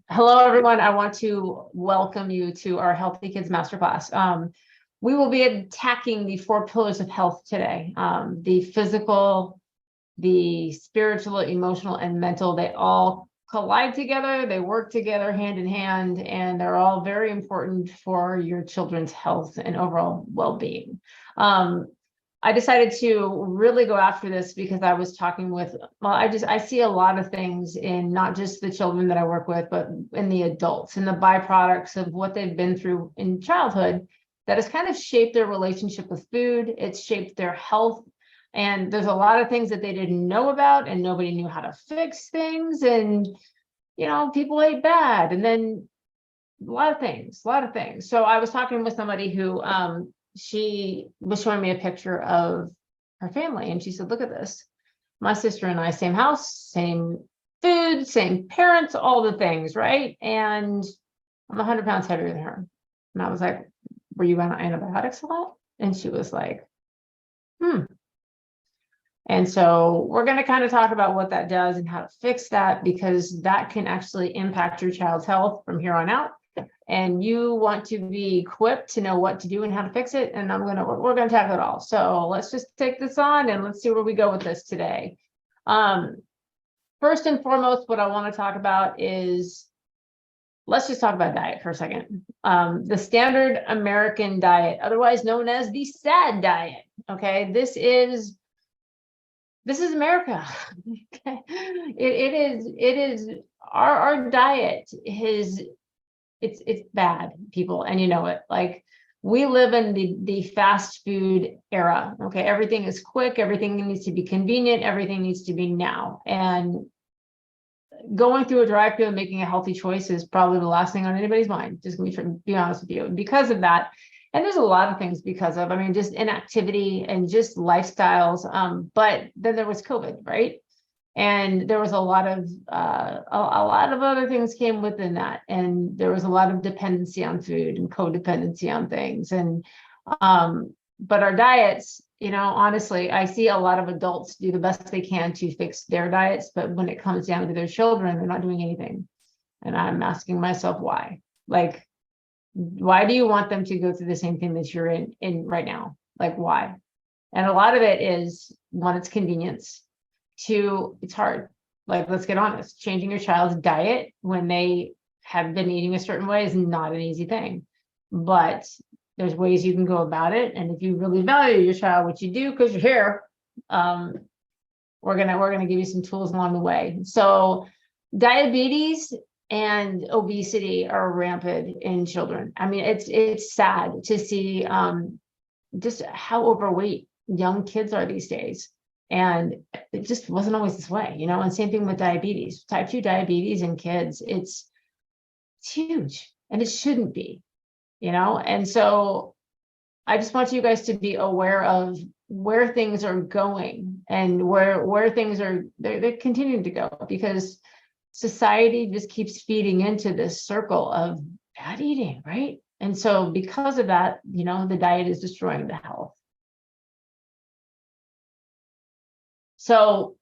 Hello, everyone. I want to welcome you to our Healthy Kids Masterclass. We will be attacking the 4 pillars of health today. The physical, the spiritual, emotional, and mental, they all collide together. They work together hand in hand, and they're all very important for your children's health and overall well-being. I decided to really go after this because I was talking with, I see a lot of things in not just the children that I work with, but in the adults and the byproducts of what they've been through in childhood that has kind of shaped their relationship with food. It's shaped their health. And there's a lot of things that they didn't know about, and nobody knew how to fix things. And, people ate bad, and then a lot of things. So I was talking with somebody who, she was showing me a picture of her family, and she said, look at this. My sister and I, same house, same food, same parents, all the things, right? And I'm 100 pounds heavier than her. And I was like, were you on antibiotics a lot? And she was like, And so we're going to kind of talk about what that does and how to fix that, because that can actually impact your child's health from here on out. And you want to be equipped to know what to do and how to fix it. And we're going to tackle it all. So let's just take this on and let's see where we go with this today. First and foremost, what I want to talk about is, let's just talk about diet for a second. The standard American diet, otherwise known as the SAD diet. Okay. This is America. Okay. It is our diet is, it's bad, people, and you know it. Like, we live in the fast food era. Okay, everything is quick, everything needs to be convenient, everything needs to be now. And going through a drive-thru and making a healthy choice is probably the last thing on anybody's mind. Just gonna be honest with you. And because of that, and there's a lot of things because of, just inactivity and just lifestyles. But then there was COVID, right? And there was a lot of other things came within that. And there was a lot of dependency on food and codependency on things. And, but our diets, honestly, I see a lot of adults do the best they can to fix their diets. But when it comes down to their children, they're not doing anything. And I'm asking myself, why? Like, why do you want them to go through the same thing that you're in right now? Like, why? And a lot of it is, one, it's convenience. 2, it's hard. Like, let's get honest. Changing your child's diet when they have been eating a certain way is not an easy thing, but there's ways you can go about it. And if you really value your child, which you do, because you're here, we're gonna give you some tools along the way. So diabetes and obesity are rampant in children. It's sad to see just how overweight young kids are these days. And it just wasn't always this way, and same thing with diabetes, type 2 diabetes in kids. It's huge, and it shouldn't be, and so I just want you guys to be aware of where things are going and where things are, they're continuing to go, because society just keeps feeding into this circle of bad eating, right? And so because of that, the diet is destroying the health. So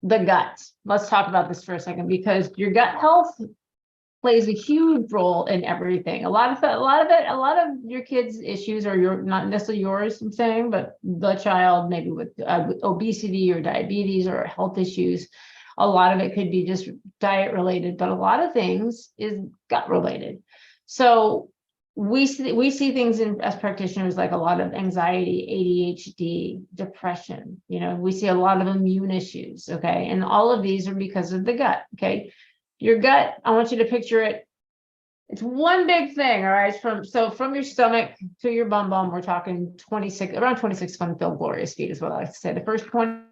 the gut, let's talk about this for a second, because your gut health plays a huge role in everything. A lot of your kids' issues are not necessarily yours, I'm saying, but the child, maybe with obesity or diabetes or health issues. A lot of it could be just diet related, but a lot of things is gut related. So we see things as practitioners, like a lot of anxiety, ADHD, depression. We see a lot of immune issues. Okay, and all of these are because of the gut. Okay, your gut, I want you to picture it. It's one big thing. All right, from your stomach to your bum, we're talking around 26 fun-filled glorious feet is what I like to say. The first 20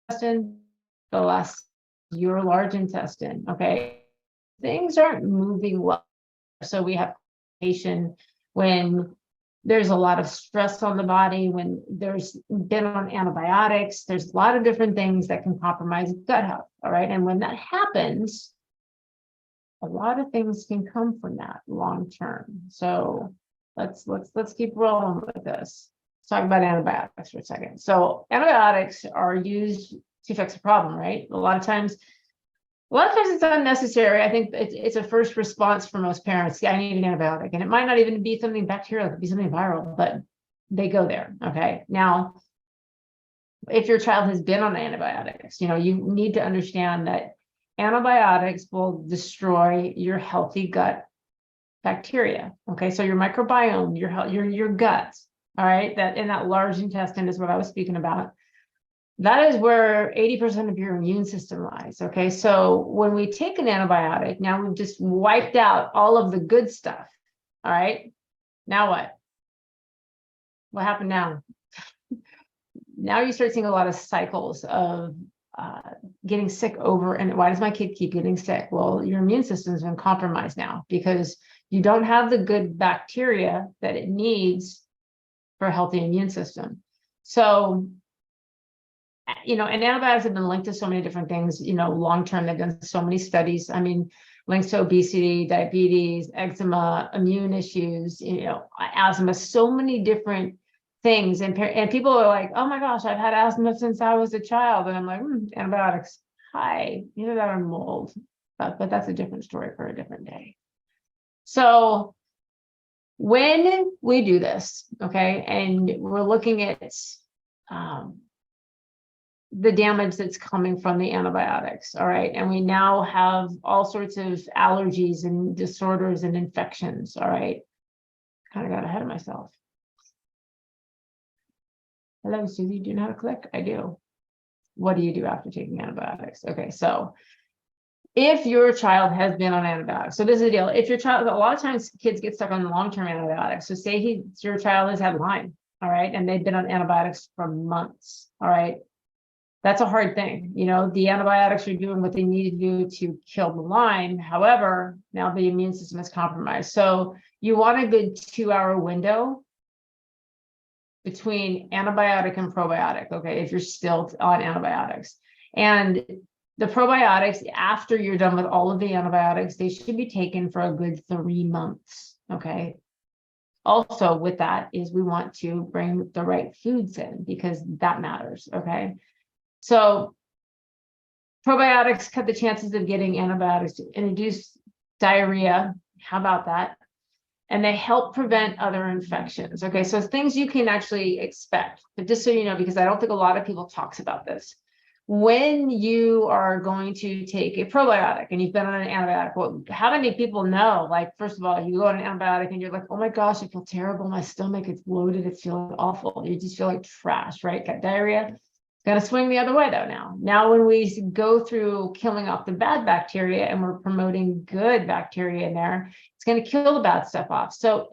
intestine, the last your large intestine. Okay, things aren't moving well. So we have when there's a lot of stress on the body, when there's been on antibiotics, there's a lot of different things that can compromise gut health. All right. And when that happens, a lot of things can come from that long term. So let's keep rolling with this. Let's talk about antibiotics for a second. So antibiotics are used to fix a problem, right? A lot of times A lot of times it's unnecessary. I think it's a first response for most parents. Yeah, I need an antibiotic. And it might not even be something bacterial, it could be something viral, but they go there. Okay. Now, if your child has been on antibiotics, you need to understand that antibiotics will destroy your healthy gut bacteria. Okay. So your microbiome, your gut, all right, that in that large intestine is what I was speaking about. That is where 80% of your immune system lies. Okay. So when we take an antibiotic, now we've just wiped out all of the good stuff. All right. Now what? What happened now? Now you start seeing a lot of cycles of getting sick over. And why does my kid keep getting sick? Well, your immune system's been compromised now because you don't have the good bacteria that it needs for a healthy immune system. So, and antibiotics have been linked to so many different things, long term. They've done so many studies. I mean, links to obesity, diabetes, eczema, immune issues, asthma, so many different things. And people are like, oh my gosh, I've had asthma since I was a child. And I'm like, antibiotics. Hi, either that or mold. But that's a different story for a different day. So when we do this, okay, and we're looking at the damage that's coming from the antibiotics, all right, and we now have all sorts of allergies and disorders and infections, all right. Kind of got ahead of myself. Hello, Susie, do you know how to click? I do. What do you do after taking antibiotics? Okay, so if your child has been on antibiotics, so this is the deal. If your child, a lot of times kids get stuck on long-term antibiotics. So say your child has had Lyme, all right, and they've been on antibiotics for months, all right. That's a hard thing. The antibiotics are doing what they need to do to kill the Lyme. However, now the immune system is compromised. So you want a good 2-hour window between antibiotic and probiotic, okay, if you're still on antibiotics. And the probiotics, after you're done with all of the antibiotics, they should be taken for a good 3 months, okay? Also with that is we want to bring the right foods in because that matters, okay? So probiotics cut the chances of getting antibiotics to induce diarrhea. How about that? And they help prevent other infections. Okay, so things you can actually expect, but just so you know, because I don't think a lot of people talks about this. When you are going to take a probiotic and you've been on an antibiotic, well, how many people know, like, first of all, you go on an antibiotic and you're like, oh my gosh, I feel terrible. My stomach is bloated. It's feeling awful. You just feel like trash, right? Got diarrhea. Got to swing the other way though now. Now when we go through killing off the bad bacteria and we're promoting good bacteria in there, it's going to kill the bad stuff off. So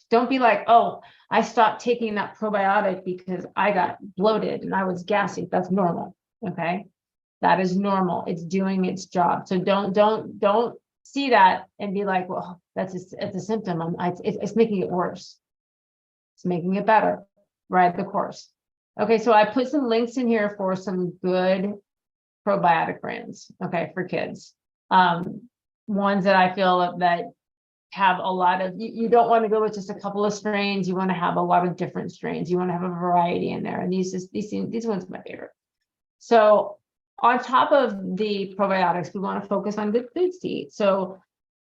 don't be like, oh, I stopped taking that probiotic because I got bloated and I was gassy. That's normal. Okay. That is normal. It's doing its job. So don't see that and be like, well, it's a symptom. It's making it worse. It's making it better. Ride the course. Okay, so I put some links in here for some good probiotic brands, okay, for kids. Ones that I feel that have a lot of, you don't want to go with just a couple of strains. You want to have a lot of different strains. You want to have a variety in there. And these ones are my favorite. So on top of the probiotics, we want to focus on good foods to eat. So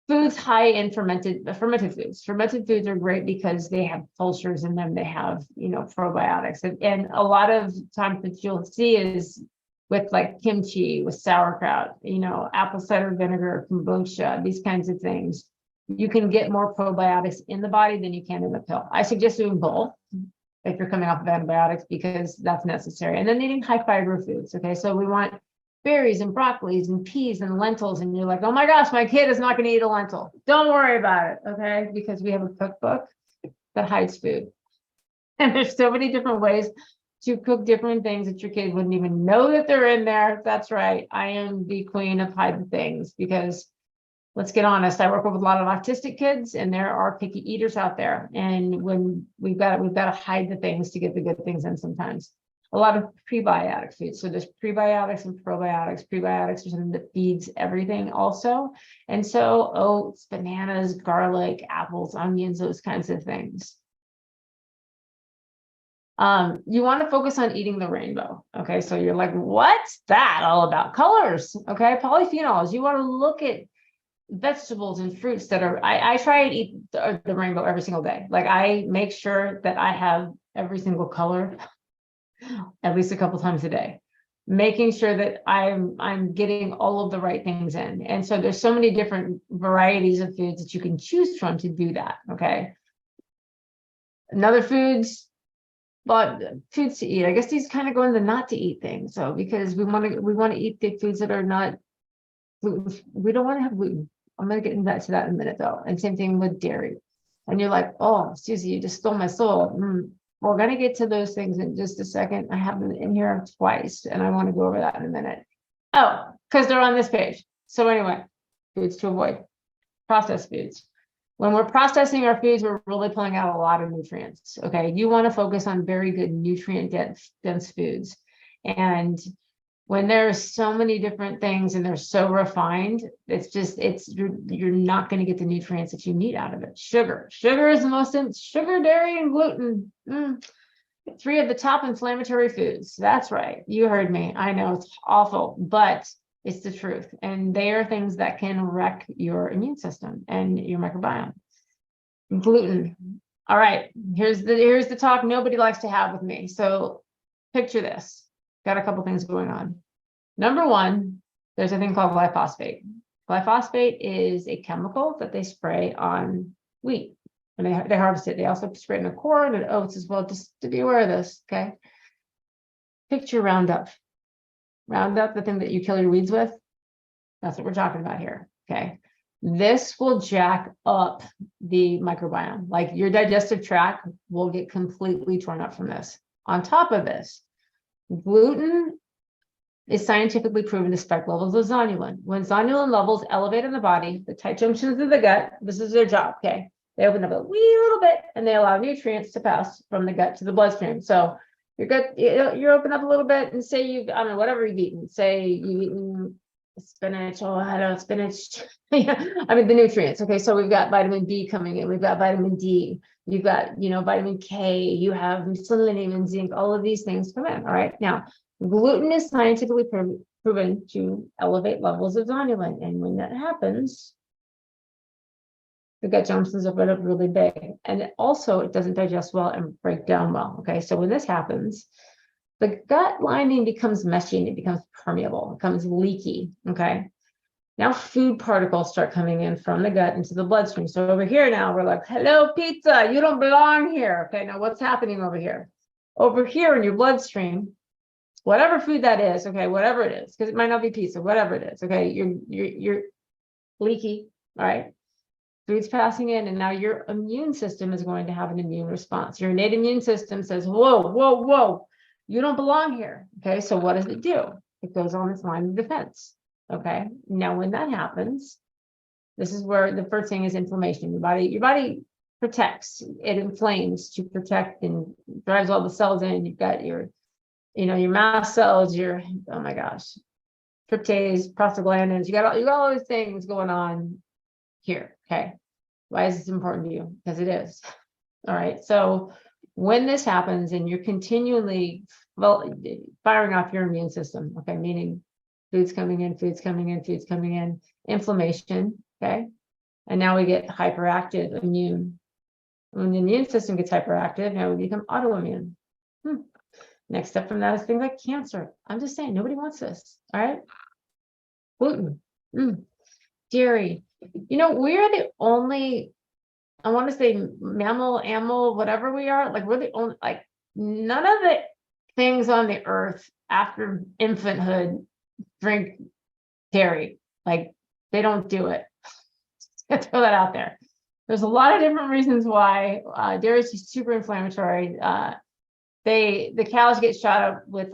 foods high in fermented foods. Fermented foods are great because they have cultures in them. They have, probiotics. And a lot of times that you'll see is with like kimchi, with sauerkraut, apple cider vinegar, kombucha, these kinds of things. You can get more probiotics in the body than you can in the pill. I suggest doing both if you're coming off of antibiotics because that's necessary. And then eating high fiber foods. Okay, so we want berries and broccolis and peas and lentils, and you're like, oh my gosh, my kid is not going to eat a lentil. Don't worry about it, okay? Because we have a cookbook that hides food. And there's so many different ways to cook different things that your kid wouldn't even know that they're in there. That's right. I am the queen of hiding things because let's get honest, I work with a lot of autistic kids and there are picky eaters out there. And when we've got to hide the things to get the good things in sometimes. A lot of prebiotic foods. So there's prebiotics and probiotics. Prebiotics are something that feeds everything also. And so oats, bananas, garlic, apples, onions, those kinds of things. You want to focus on eating the rainbow. Okay. So you're like, what's that all about? Colors. Okay. Polyphenols. You want to look at vegetables and fruits that are, I try to eat the rainbow every single day. Like I make sure that I have every single color at least a couple times a day, making sure that I'm getting all of the right things in. And so there's so many different varieties of foods that you can choose from to do that. Okay. Another foods, but foods to eat. I guess these kind of go into not to eat things. So because we want to eat the foods that are not gluten. We don't want to have gluten. I'm going to get into that in a minute though. And same thing with dairy. And you're like, oh, Susie, you just stole my soul. We're going to get to those things in just a second. I have them in here twice, and I want to go over that in a minute. Oh, because they're on this page. So anyway, foods to avoid. Processed foods. When we're processing our foods, we're really pulling out a lot of nutrients. Okay. You want to focus on very good nutrient dense foods. And when there's so many different things and they're so refined, you're not going to get the nutrients that you need out of it. Sugar is the most, sugar, dairy, and gluten. 3 of the top inflammatory foods. That's right. You heard me. I know it's awful, but it's the truth. And they are things that can wreck your immune system and your microbiome. Gluten. All right. Here's the talk nobody likes to have with me. So picture this. Got a couple things going on. Number one, there's a thing called glyphosate. Glyphosate is a chemical that they spray on wheat when they harvest it. They also spray it in corn and oats as well, just to be aware of this. Okay. Picture Roundup. Roundup, the thing that you kill your weeds with. That's what we're talking about here. Okay. This will jack up the microbiome. Like your digestive tract will get completely torn up from this. On top of this, gluten is scientifically proven to spike levels of zonulin. When zonulin levels elevate in the body, the tight junctions of the gut, this is their job. Okay. They open up a wee little bit and they allow nutrients to pass from the gut to the bloodstream. So your gut, you open up a little bit and say I don't know, whatever you've eaten. Say you've eaten spinach. Oh, I don't know, spinach. I mean, the nutrients. Okay. So we've got vitamin B coming in. We've got vitamin D. You've got, vitamin K. You have selenium and zinc. All of these things come in. All right. Now, gluten is scientifically proven to elevate levels of zonulin. And when that happens, the gut junctions open up really big. And it doesn't digest well and break down well. Okay. So when this happens, the gut lining becomes meshy and it becomes permeable, it becomes leaky. Okay. Now food particles start coming in from the gut into the bloodstream. So over here now we're like, hello, pizza, you don't belong here. Okay. Now what's happening over here? Over here in your bloodstream, whatever food that is, okay, whatever it is, because it might not be pizza, whatever it is. Okay. You're leaky. All right. Food's passing in, and now your immune system is going to have an immune response. Your innate immune system says, whoa, you don't belong here. Okay, so what does it do? It goes on its line of defense. Okay, now when that happens, this is where the first thing is inflammation. Your body protects, it inflames to protect and drives all the cells in. You've got your mast cells, oh my gosh, tryptase, prostaglandins. You got all these things going on here. Okay. Why is this important to you? Because it is. All right. So when this happens and you're continually firing off your immune system, okay, meaning food's coming in, inflammation. Okay. And now we get hyperactive immune. When the immune system gets hyperactive, now we become autoimmune. Next step from that is things like cancer. I'm just saying, nobody wants this. All right. Gluten, dairy. We're the only, I want to say mammal, whatever we are, like we're the only, like none of the things on the earth after infanthood drink dairy. Like they don't do it. Let's throw that out there. There's a lot of different reasons why dairy is just super inflammatory. The cows get shot up with,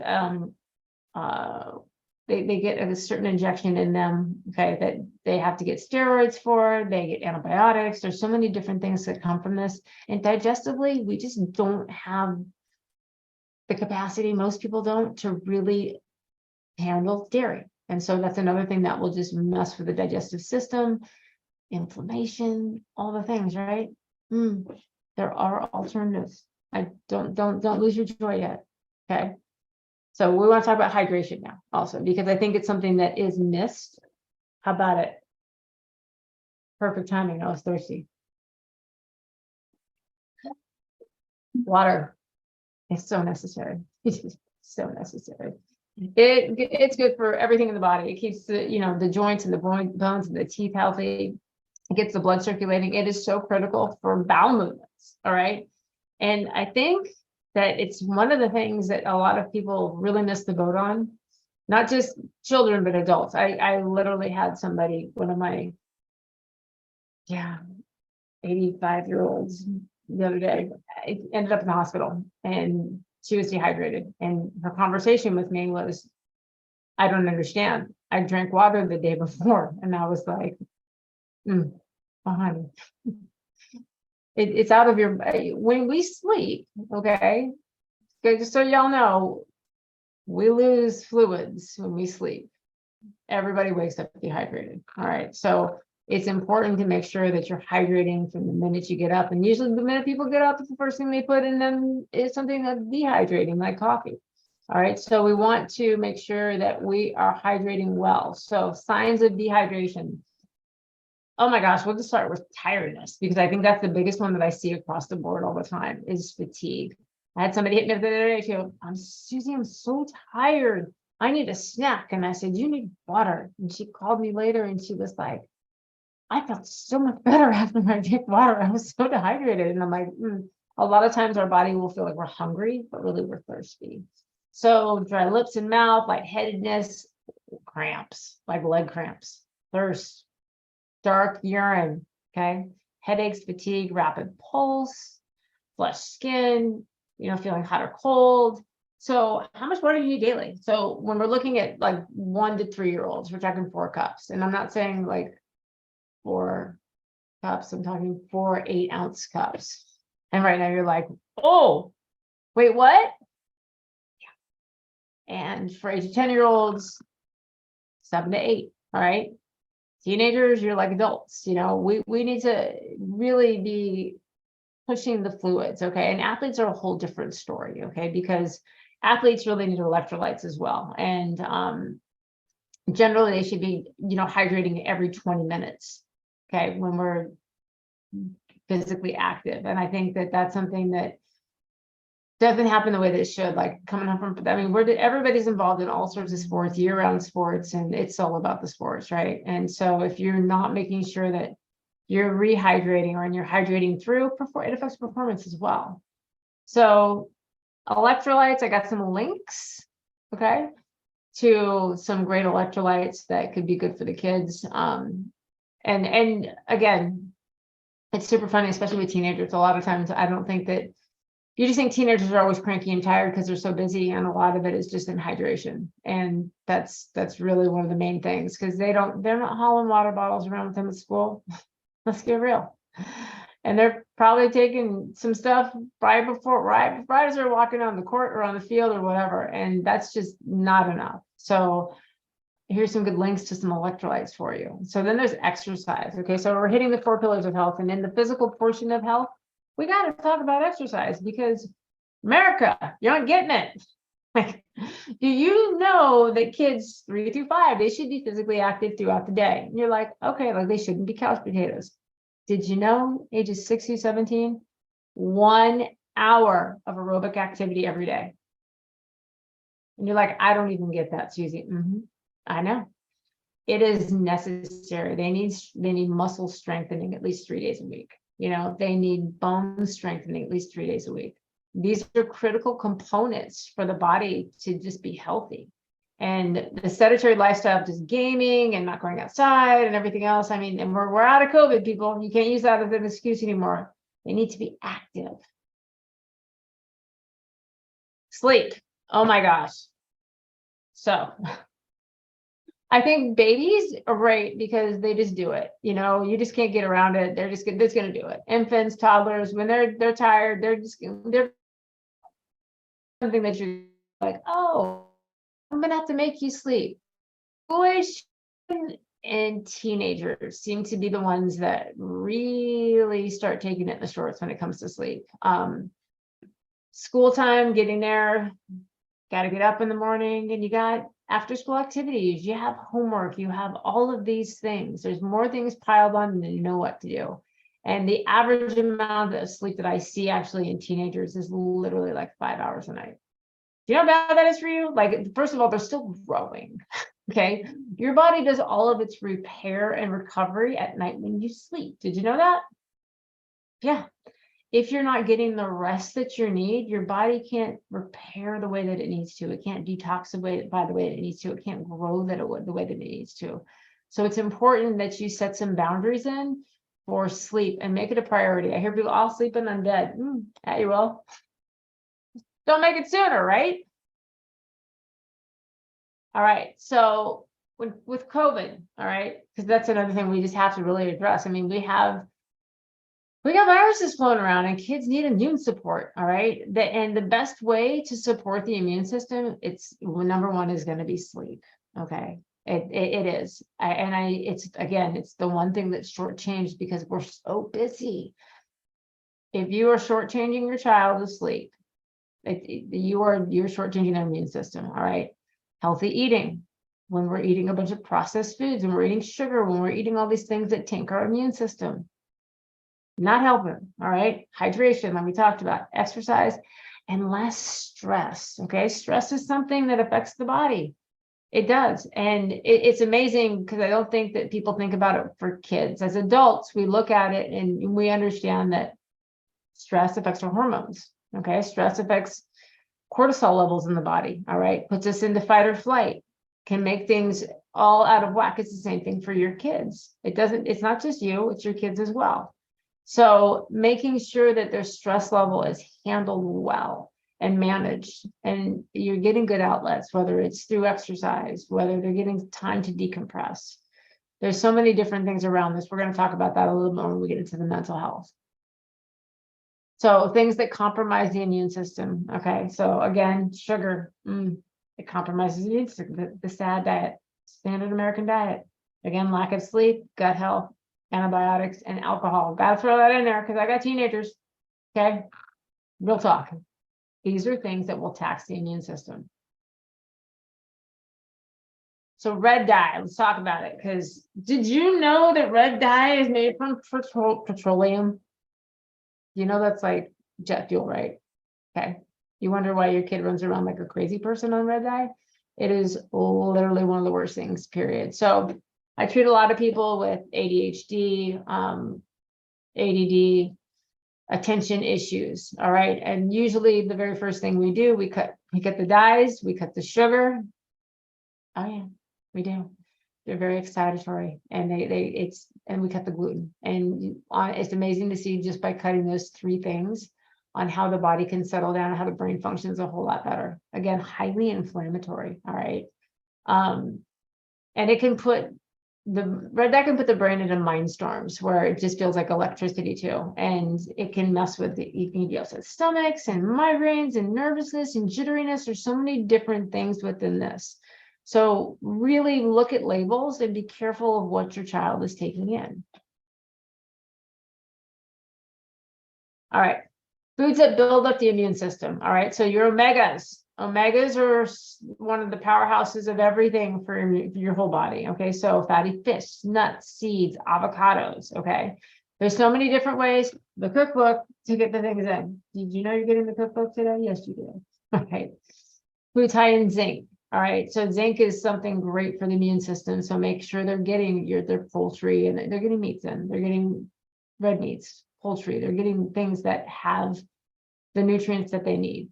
they get a certain injection in them, okay, that they have to get steroids for, they get antibiotics. There's so many different things that come from this. And digestively, we just don't have the capacity, most people don't, to really handle dairy. And so that's another thing that will just mess with the digestive system, inflammation, all the things, right? There are alternatives. Don't lose your joy yet. Okay. So we want to talk about hydration now also, because I think it's something that is missed. How about it? Perfect timing. I was thirsty. Water is so necessary. It's so necessary. It's good for everything in the body. It keeps the joints and the bones and the teeth healthy. It gets the blood circulating. It is so critical for bowel movements. All right. And I think that it's one of the things that a lot of people really miss the boat on, not just children, but adults. I literally had somebody, one of my 85-year-olds the other day, I ended up in the hospital, and she was dehydrated. And her conversation with me was, I don't understand. I drank water the day before. And I was like, honey, it's out of your, when we sleep, okay, just so y'all know, we lose fluids when we sleep. Everybody wakes up dehydrated. All right. So it's important to make sure that you're hydrating from the minute you get up. And usually the minute people get up, the first thing they put in them is something that's dehydrating, like coffee. All right. So we want to make sure that we are hydrating well. So signs of dehydration. Oh my gosh, we'll just start with tiredness, because I think that's the biggest one that I see across the board all the time is fatigue. I had somebody hit me the other day. She goes, Susie, I'm so tired. I need a snack. And I said, you need water. And she called me later and she was like, I felt so much better after I drank water. I was so dehydrated. And I'm like, a lot of times our body will feel like we're hungry, but really we're thirsty. So dry lips and mouth, lightheadedness, cramps, like leg cramps, thirst, dark urine, okay, headaches, fatigue, rapid pulse, flushed skin, feeling hot or cold. So how much water do you need daily? So when we're looking at like 1 to 3 year olds, we're talking 4 cups. And I'm not saying like 4 cups, I'm talking 4 8-ounce cups. And right now you're like, oh, wait, what? Yeah. And for 8 to 10 year olds, 7 to 8. All right. Teenagers, you're like adults, we need to really be pushing the fluids. Okay. And athletes are a whole different story. Okay. Because athletes really need electrolytes as well. And generally they should be, hydrating every 20 minutes. Okay. When we're physically active. And I think that that's something that doesn't happen the way that it should, like coming home from, everybody's involved in all sorts of sports, year-round sports, and it's all about the sports, right? And so if you're not making sure that you're rehydrating and you're hydrating through, it affects performance as well. So electrolytes, I got some links, okay, to some great electrolytes that could be good for the kids. And again, it's super funny, especially with teenagers. A lot of times I don't think that, you just think teenagers are always cranky and tired because they're so busy, and a lot of it is just in hydration. And that's really one of the main things, because they're not hauling water bottles around with them at school. Let's get real. And they're probably taking some stuff right as they're walking on the court or on the field or whatever. And that's just not enough. So here's some good links to some electrolytes for you. So then there's exercise. Okay. So we're hitting the 4 pillars of health, and in the physical portion of health, we got to talk about exercise, because America, you're not getting it. Like, do you know that kids 3 through 5, they should be physically active throughout the day? And you're like, okay, like they shouldn't be couch potatoes. Did you know ages 6 through 17, 1 hour of aerobic activity every day? And you're like, I don't even get that, Susie. I know. It is necessary. They need muscle strengthening at least 3 days a week. They need bone strengthening at least 3 days a week. These are critical components for the body to just be healthy. And the sedentary lifestyle, just gaming and not going outside and everything else. And we're out of COVID, people. You can't use that as an excuse anymore. They need to be active. Sleep. Oh my gosh. So I think babies are great because they just do it. You just can't get around it. They're just going to do it. Infants, toddlers, when they're tired, they're something that you're like, oh, I'm going to have to make you sleep. Boys and teenagers seem to be the ones that really start taking it in the shorts when it comes to sleep. school time, getting there, got to get up in the morning, and you got after school activities, you have homework, you have all of these things. There's more things piled on than you know what to do. And the average amount of sleep that I see actually in teenagers is literally like 5 hours a night. Do you know how bad that is for you? Like, first of all, they're still growing. Okay. Your body does all of its repair and recovery at night when you sleep. Did you know that? Yeah. If you're not getting the rest that you need, your body can't repair the way that it needs to. It can't detox the way that it needs to. It can't grow the way that it needs to. So it's important that you set some boundaries in for sleep and make it a priority. I hear people, I'll sleep and I'm dead. Yeah, you will. Don't make it sooner, right? All right. So with COVID, all right, because that's another thing we just have to really address. I mean, we got viruses floating around and kids need immune support. All right. And the best way to support the immune system, number one is going to be sleep. Okay. It is. It's the one thing that's shortchanged because we're so busy. If you are shortchanging your child with sleep, you're shortchanging their immune system. All right. Healthy eating. When we're eating a bunch of processed foods, when we're eating sugar, when we're eating all these things that tank our immune system, not helping. All right. Hydration, like we talked about, exercise, and less stress. Okay. Stress is something that affects the body. It does. And it's amazing because I don't think that people think about it for kids. As adults, we look at it and we understand that stress affects our hormones. Okay. Stress affects cortisol levels in the body. All right. Puts us into fight or flight, can make things all out of whack. It's the same thing for your kids. It's not just you, it's your kids as well. So making sure that their stress level is handled well and managed, and you're getting good outlets, whether it's through exercise, whether they're getting time to decompress. There's so many different things around this. We're going to talk about that a little more when we get into the mental health. So things that compromise the immune system. Okay. So again, sugar, it compromises the immune system, the SAD diet, standard American diet. Again, lack of sleep, gut health, antibiotics, and alcohol. Got to throw that in there because I got teenagers. Okay. Real talk. These are things that will tax the immune system. So red dye, let's talk about it. Because did you know that red dye is made from petroleum? You know, that's like jet fuel, right? Okay. You wonder why your kid runs around like a crazy person on red dye? It is literally one of the worst things, period. So I treat a lot of people with ADHD, ADD, attention issues. All right. And usually the very first thing we do, we cut the dyes, we cut the sugar. Oh yeah, we do. They're very excitatory, and and we cut the gluten. And it's amazing to see just by cutting those 3 things on how the body can settle down, how the brain functions a whole lot better. Again, highly inflammatory. All right. And it can put the brain into mind storms where it just feels like electricity too. And it can mess with you can be upset stomachs and migraines and nervousness and jitteriness. There's so many different things within this. So really look at labels and be careful of what your child is taking in. All right. Foods that build up the immune system. All right. So your omegas. Omegas are one of the powerhouses of everything for your whole body. Okay. So fatty fish, nuts, seeds, avocados. Okay. There's so many different ways. The cookbook to get the things in. Did you know you're getting the cookbook today? Yes, you did. Okay. Foods high in zinc. All right. So zinc is something great for the immune system. So make sure they're getting their poultry, and they're getting meats in. They're getting red meats, poultry. They're getting things that have the nutrients that they need.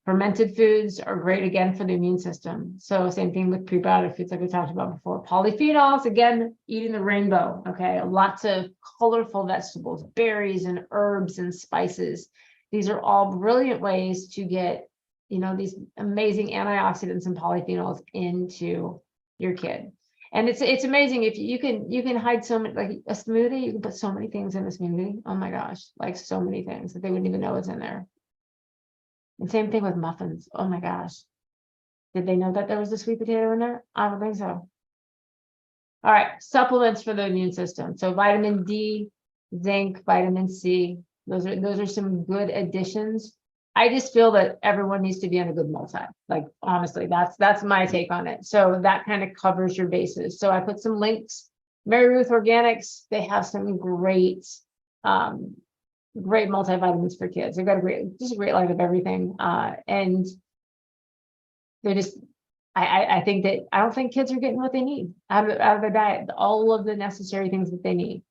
Fermented foods are great again for the immune system. So same thing with prebiotic foods like we talked about before. Polyphenols, again, eating the rainbow. Okay. Lots of colorful vegetables, berries and herbs and spices. These are all brilliant ways to get these amazing antioxidants and polyphenols into your kid. And it's amazing if you can hide so many, like a smoothie, you can put so many things in a smoothie. Oh my gosh, like so many things that they wouldn't even know what's in there. And same thing with muffins. Oh my gosh. Did they know that there was a sweet potato in there? I don't think so. All right, supplements for the immune system. So vitamin D, zinc, vitamin C, Those are some good additions. I just feel that everyone needs to be on a good multi. Like, honestly, that's my take on it. So that kind of covers your bases. So I put some links. Mary Ruth Organics, they have some great multivitamins for kids. They've got a great line of everything. And they're just, I think that I don't think kids are getting what they need out of their diet, all of the necessary things that they need.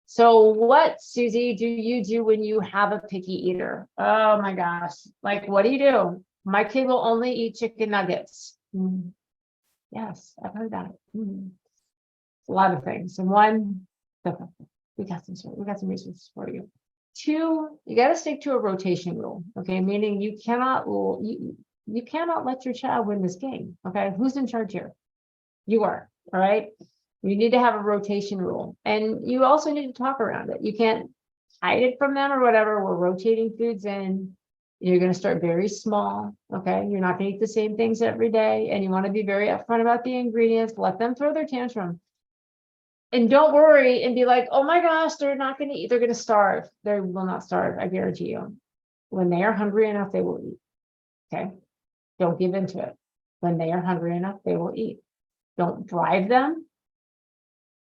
So what, Susie, do you do when you have a picky eater? Oh my gosh. Like, what do? My kid will only eat chicken nuggets. Yes, I've heard that. A lot of things. And one, we got some resources for you. Two, you got to stick to a rotation rule. Okay. Meaning you cannot let your child win this game. Okay. Who's in charge here? You are. All right. You need to have a rotation rule, and you also need to talk around it. You can't hide it from them or whatever. We're rotating foods in. You're going to start very small. Okay. You're not going to eat the same things every day. And you want to be very upfront about the ingredients. Let them throw their tantrum. And don't worry and be like, oh my gosh, they're not going to eat. They're going to starve. They will not starve. I guarantee you. When they are hungry enough, they will eat. Okay. Don't give into it. When they are hungry enough, they will eat. Don't drive them.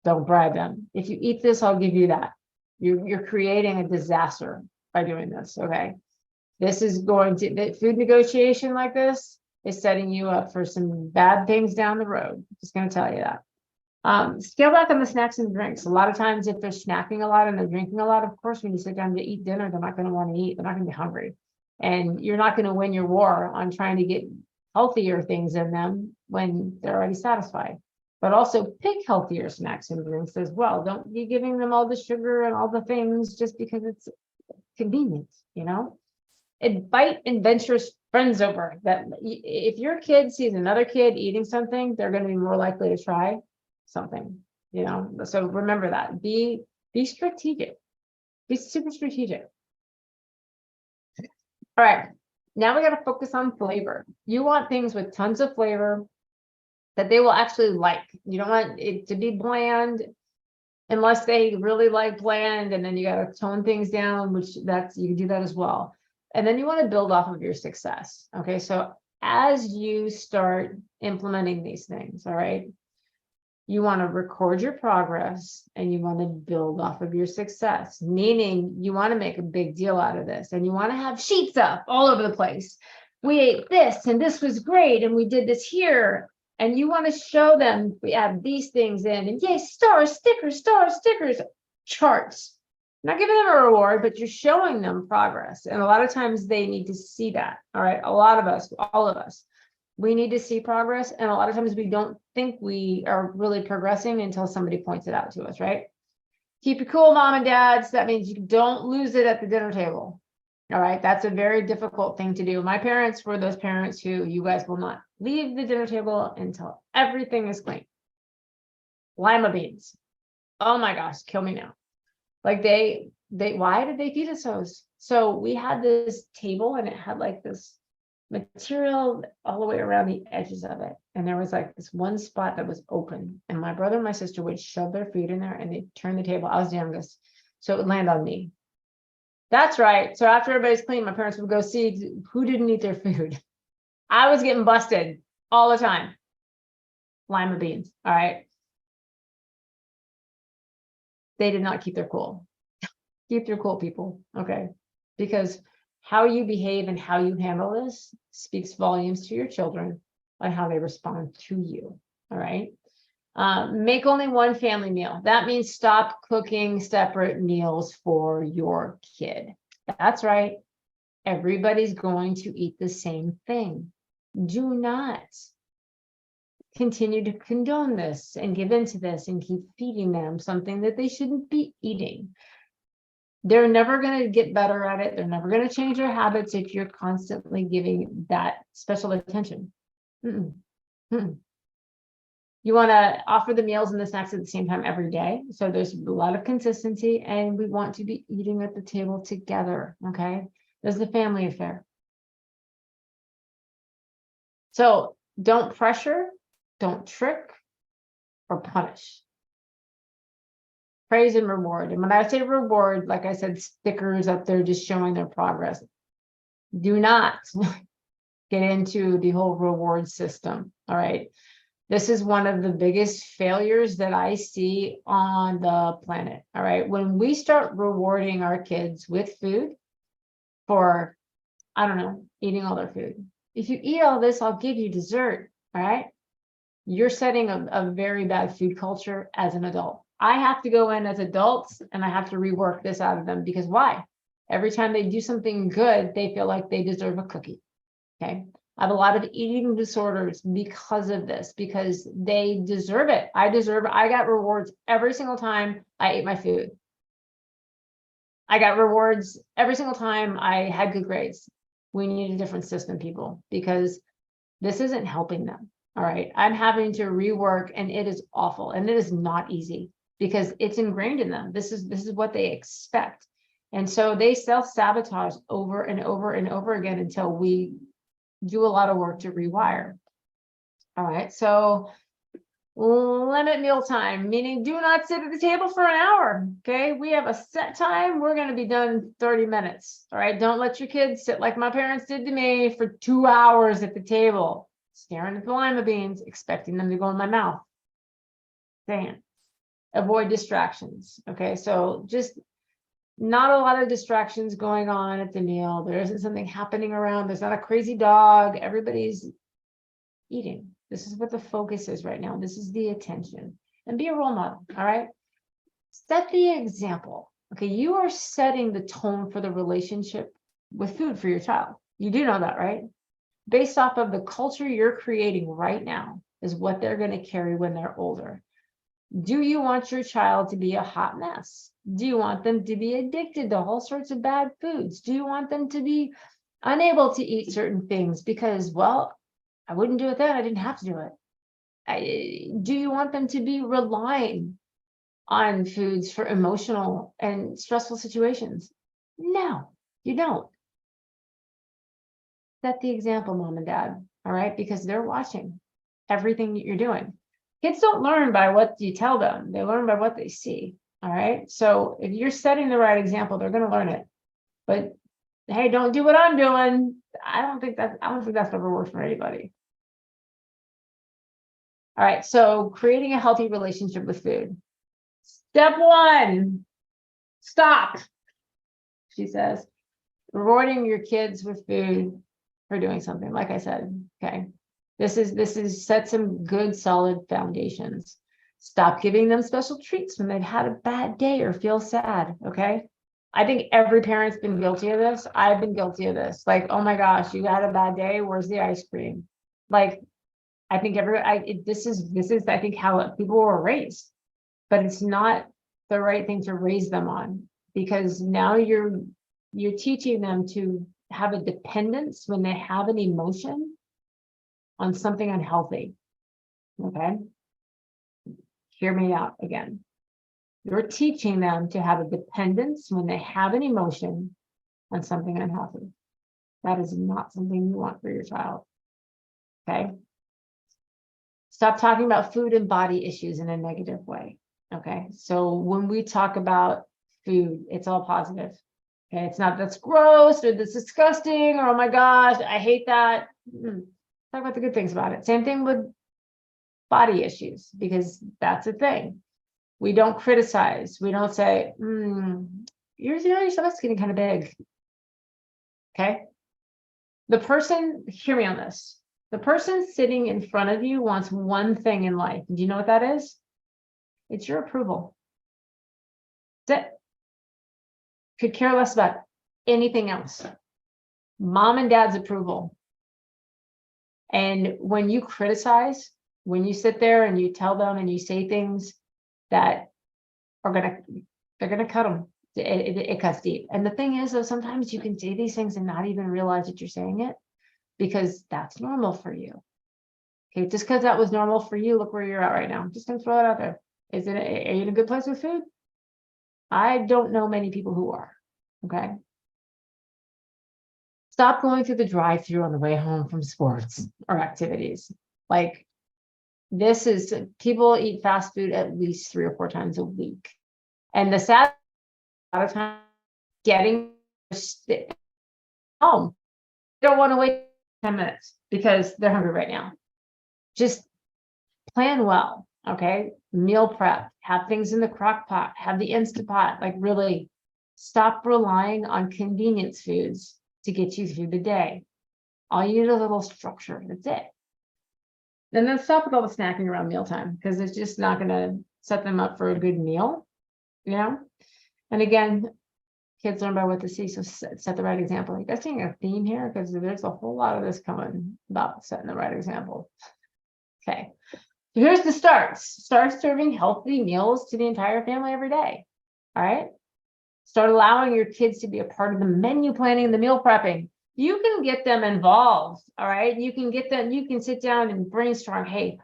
Don't bribe them. If you eat this, I'll give you that. You're creating a disaster by doing this. Okay. This is going to, the food negotiation like this is setting you up for some bad things down the road. Just going to tell you that. Scale back on the snacks and drinks. A lot of times if they're snacking a lot and they're drinking a lot, of course, when you sit down to eat dinner, they're not going to want to eat. They're not going to be hungry. And you're not going to win your war on trying to get healthier things in them when they're already satisfied. But also pick healthier snacks and drinks as well. Don't be giving them all the sugar and all the things just because it's convenient, Invite adventurous friends over. That if your kid sees another kid eating something, they're going to be more likely to try something, So remember that. Be strategic. Be super strategic. All right. Now we got to focus on flavor. You want things with tons of flavor that they will actually like. You don't want it to be bland unless they really like bland, and then you got to tone things down, which you can do that as well. And then you want to build off of your success. Okay. So as you start implementing these things, all right, you want to record your progress and you want to build off of your success, meaning you want to make a big deal out of this and you want to have sheets up all over the place. We ate this and this was great and we did this here. And you want to show them we have these things in, and yay, star stickers, charts. Not giving them a reward, but you're showing them progress. And a lot of times they need to see that. All right. A lot of us, all of us, we need to see progress. And a lot of times we don't think we are really progressing until somebody points it out to us, right? Keep it cool, mom and dads. That means you don't lose it at the dinner table. All right. That's a very difficult thing to do. My parents were those parents who you guys will not leave the dinner table until everything is clean. Lima beans. Oh my gosh, kill me now. Like why did they feed us those? So we had this table and it had like this material all the way around the edges of it. And there was like this one spot that was open. And my brother and my sister would shove their food in there and they'd turn the table. I was the youngest. So it would land on me. That's right. So after everybody's clean, my parents would go see who didn't eat their food. I was getting busted all the time. Lima beans. All right. They did not keep their cool. Keep your cool, people. Okay. Because how you behave and how you handle this speaks volumes to your children on how they respond to you. All right. Make only one family meal. That means stop cooking separate meals for your kid. That's right. Everybody's going to eat the same thing. Do not continue to condone this and give into this and keep feeding them something that they shouldn't be eating. They're never going to get better at it. They're never going to change their habits if you're constantly giving that special attention. You want to offer the meals and the snacks at the same time every day. So there's a lot of consistency and we want to be eating at the table together. Okay. This is a family affair. So don't pressure, don't trick or punish. praise and reward. And when I say reward, like I said, stickers up there just showing their progress. Do not get into the whole reward system. All right. This is one of the biggest failures that I see on the planet. All right. When we start rewarding our kids with food for, I don't know, eating all their food. If you eat all this, I'll give you dessert. All right. You're setting a very bad food culture as an adult. I have to go in as adults and I have to rework this out of them because why? Every time they do something good, they feel like they deserve a cookie. Okay. I have a lot of eating disorders because of this, because they deserve it. I got rewards every single time I ate my food. I got rewards every single time I had good grades. We need a different system, people, because this isn't helping them. All right. I'm having to rework and it is awful. And it is not easy because it's ingrained in them. This is what they expect. And so they self-sabotage over and over and over again until we do a lot of work to rewire. All right. So limit meal time, meaning do not sit at the table for an hour. Okay. We have a set time. We're going to be done 30 minutes. All right. Don't let your kids sit like my parents did to me for 2 hours at the table, staring at the lima beans, expecting them to go in my mouth. Damn. Avoid distractions. Okay. So just not a lot of distractions going on at the meal. There isn't something happening around. There's not a crazy dog. Everybody's eating. This is what the focus is right now. This is the attention. And be a role model. All right. Set the example. Okay. You are setting the tone for the relationship with food for your child. You do know that, right? Based off of the culture you're creating right now is what they're going to carry when they're older. Do you want your child to be a hot mess? Do you want them to be addicted to all sorts of bad foods? Do you want them to be unable to eat certain things because, well, I wouldn't do it then. I didn't have to do it. Do you want them to be relying on foods for emotional and stressful situations? No, you don't. Set the example, mom and dad, all right? Because they're watching everything that you're doing. Kids don't learn by what you tell them. They learn by what they see, all right? So if you're setting the right example, they're going to learn it. But hey, don't do what I'm doing. I don't think that's ever worked for anybody. All right, so creating a healthy relationship with food. Step 1, stop, she says. Rewarding your kids with food for doing something, like I said, okay? This is set some good, solid foundations. Stop giving them special treats when they've had a bad day or feel sad, okay? I think every parent's been guilty of this. I've been guilty of this. Like, oh my gosh, you had a bad day. Where's the ice cream? Like, I think this is I think how people were raised, but it's not the right thing to raise them on, because now you're teaching them to have a dependence when they have an emotion on something unhealthy. Okay. Hear me out again. You're teaching them to have a dependence when they have an emotion on something unhealthy. That is not something you want for your child. Okay. Stop talking about food and body issues in a negative way. Okay. So when we talk about food, it's all positive. Okay. It's not that's gross or that's disgusting or oh my gosh, I hate that. Talk about the good things about it. Same thing with body issues, because that's a thing. We don't criticize. We don't say, your stomach's getting kind of big. Okay. Hear me on this. The person sitting in front of you wants one thing in life. Do you know what that is? It's your approval. That's it. Could care less about anything else. Mom and dad's approval. And when you criticize, when you sit there and you tell them and you say things that they're gonna cut them. It cuts deep. And the thing is, though, sometimes you can say these things and not even realize that you're saying it because that's normal for you. Okay, just because that was normal for you, look where you're at right now. I'm just gonna throw it out there. Are you in a good place with food? I don't know many people who are. Okay. Stop going through the drive-through on the way home from sports or activities. Like, people eat fast food at least 3 or 4 times a week. And the sad, a lot of time, getting home, they don't want to wait 10 minutes because they're hungry right now. Just plan well, okay? Meal prep, have things in the crock pot, have the Instapot, like really stop relying on convenience foods to get you through the day. All you need is a little structure. That's it. And then stop with all the snacking around mealtime because it's just not going to set them up for a good meal, you know? And again, kids learn by what they see. So set the right example. You guys seeing a theme here? Because there's a whole lot of this coming about setting the right example. Okay. So here's the starts. Start serving healthy meals to the entire family every day. All right. Start allowing your kids to be a part of the menu planning and the meal prepping. You can get them involved. All right. You can get them, you can sit down and brainstorm. Hey,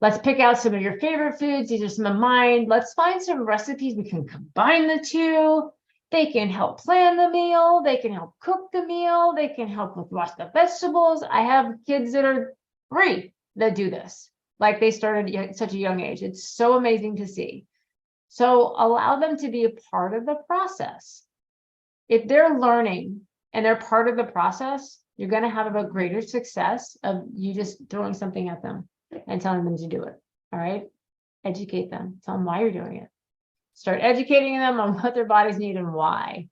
let's pick out some of your favorite foods. These are some of mine. Let's find some recipes. We can combine the two. They can help plan the meal. They can help cook the meal. They can help with wash the vegetables. I have kids that are 3 that do this. Like they started at such a young age. It's so amazing to see. So allow them to be a part of the process. If they're learning and they're part of the process, you're going to have a greater success of you just throwing something at them and telling them to do it. All right. Educate them. Tell them why you're doing it. Start educating them on what their bodies need and why.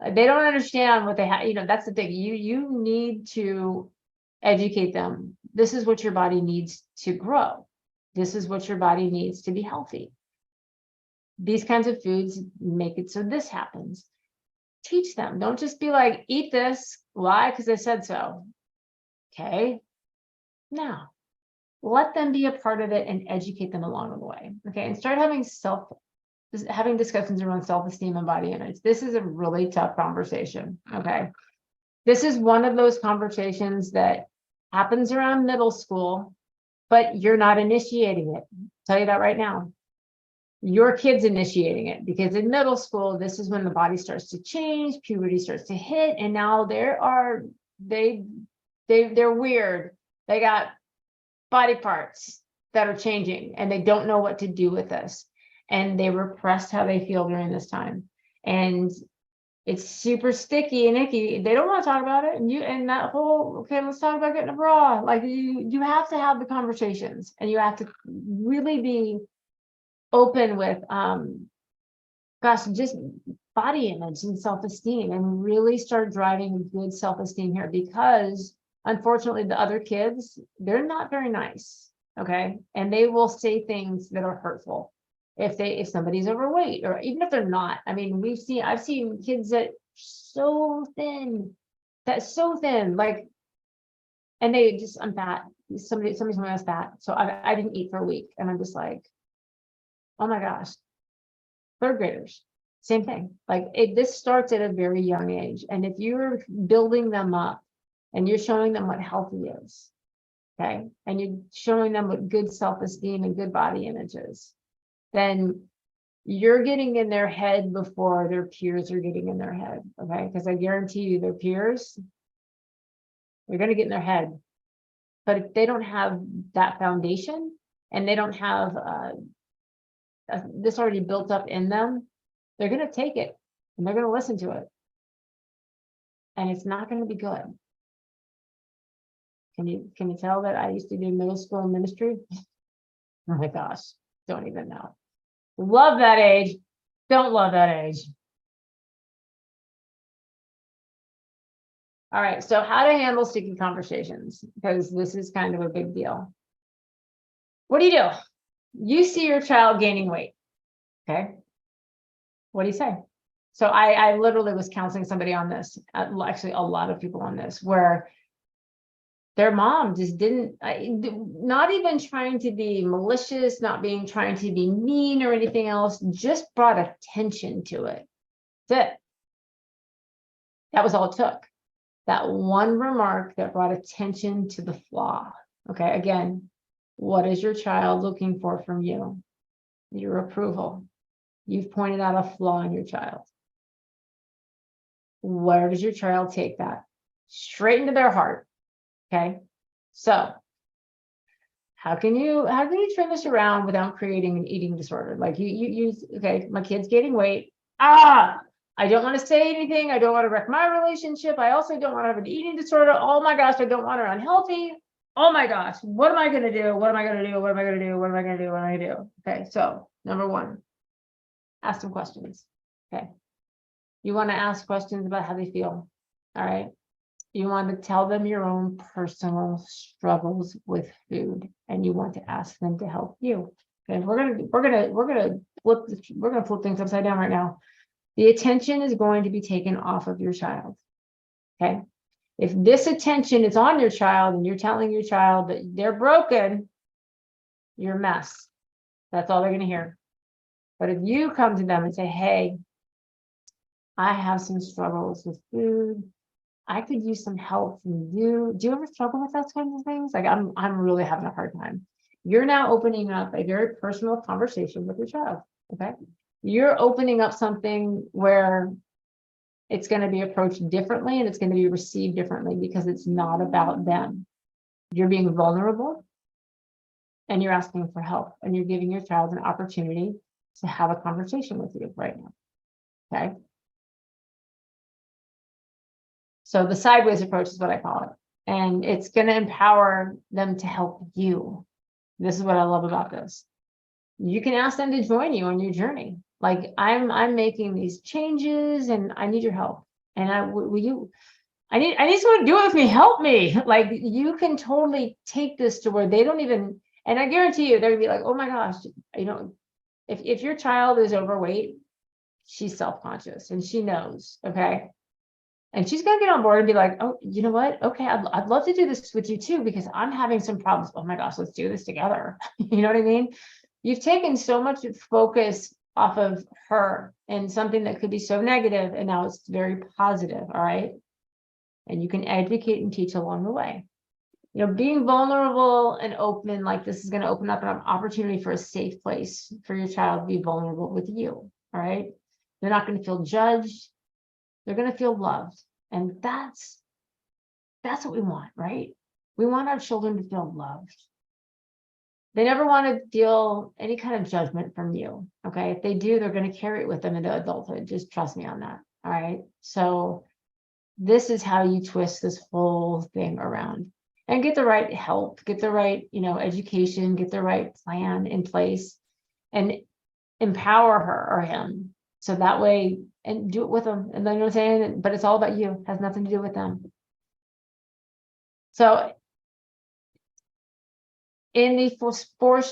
They don't understand what they have. You know, that's the thing. You need to educate them. This is what your body needs to grow. This is what your body needs to be healthy. These kinds of foods make it so this happens. Teach them. Don't just be like, eat this. Why? Because I said so. Okay. Now, let them be a part of it and educate them along the way. Okay. And start having discussions around self-esteem and body image. This is a really tough conversation. Okay. This is one of those conversations that happens around middle school, but you're not initiating it. I'll tell you that right now. Your kid's initiating it because in middle school, this is when the body starts to change, puberty starts to hit, and now they're weird. They got body parts that are changing and they don't know what to do with this. And they repress how they feel during this time. And it's super sticky and icky. They don't want to talk about it. And that whole, okay, let's talk about getting a bra. Like you have to have the conversations and you have to really be open with, just body image and self-esteem and really start driving good self-esteem here because unfortunately the other kids, they're not very nice. Okay. And they will say things that are hurtful. If somebody's overweight or even if they're not. I mean, I've seen kids that so thin, like, and they just, I'm fat. Somebody's telling me I was fat. So I didn't eat for a week. And I'm just like, oh my gosh, 3rd graders, same thing. Like this starts at a very young age. And if you're building them up and you're showing them what healthy is, okay, and you're showing them what good self-esteem and good body image is, then you're getting in their head before their peers are getting in their head, okay? Because I guarantee you their peers, they're going to get in their head. But if they don't have that foundation and they don't have this already built up in them, they're going to take it and they're going to listen to it. And it's not going to be good. Can you tell that I used to do middle school ministry? Oh my gosh, don't even know. Love that age. Don't love that age. All right. So how to handle sticky conversations, because this is kind of a big deal. What do? You see your child gaining weight. Okay. What do you say? So I literally was counseling somebody on this, actually a lot of people on this, where their mom just not even trying to be malicious, trying to be mean or anything else, just brought attention to it. That's it. That was all it took. That one remark that brought attention to the flaw. Okay, again, what is your child looking for from you? Your approval. You've pointed out a flaw in your child. Where does your child take that? Straight into their heart. Okay, so how can you turn this around without creating an eating disorder? Like okay, my kid's gaining weight. I don't want to say anything. I don't want to wreck my relationship. I also don't want to have an eating disorder. Oh my gosh, I don't want her unhealthy. Oh my gosh, what am I going to do? What am I going to do? What am I going to do? What am I going to do? What am I going to do? Okay, so number one, ask them questions. Okay. You want to ask questions about how they feel. All right. You want to tell them your own personal struggles with food, and you want to ask them to help you. Okay, we're gonna flip things upside down right now. The attention is going to be taken off of your child. Okay, if this attention is on your child and you're telling your child that they're broken, you're a mess. That's all they're going to hear. But if you come to them and say, hey, I have some struggles with food, I could use some help from you. Do you ever struggle with those kinds of things? Like I'm really having a hard time. You're now opening up a very personal conversation with your child. Okay. You're opening up something where it's going to be approached differently and it's going to be received differently because it's not about them. You're being vulnerable and you're asking for help and you're giving your child an opportunity to have a conversation with you right now. Okay. So the sideways approach is what I call it. And it's going to empower them to help you. This is what I love about this. You can ask them to join you on your journey. Like I'm making these changes and I need your help. And I need someone to do it with me. Help me. Like you can totally take this to where they don't even, and I guarantee you, they're gonna be like, oh my gosh, if your child is overweight, she's self-conscious and she knows, okay? And she's gonna get on board and be like, oh, you know what? Okay, I'd love to do this with you too, because I'm having some problems. Oh my gosh, let's do this together. You know what I mean? You've taken so much focus off of her and something that could be so negative, and now it's very positive, all right? And you can educate and teach along the way. Being vulnerable and open like this is going to open up an opportunity for a safe place for your child to be vulnerable with you, all right? They're not going to feel judged. They're going to feel loved. And that's what we want, right? We want our children to feel loved. They never want to feel any kind of judgment from you, okay? If they do, they're going to carry it with them into adulthood. Just trust me on that, all right? So this is how you twist this whole thing around and get the right help, get the right, education, get the right plan in place and empower her or him. So that way, and do it with them. And then you know what I'm saying? But it's all about you. It has nothing to do with them. So in the four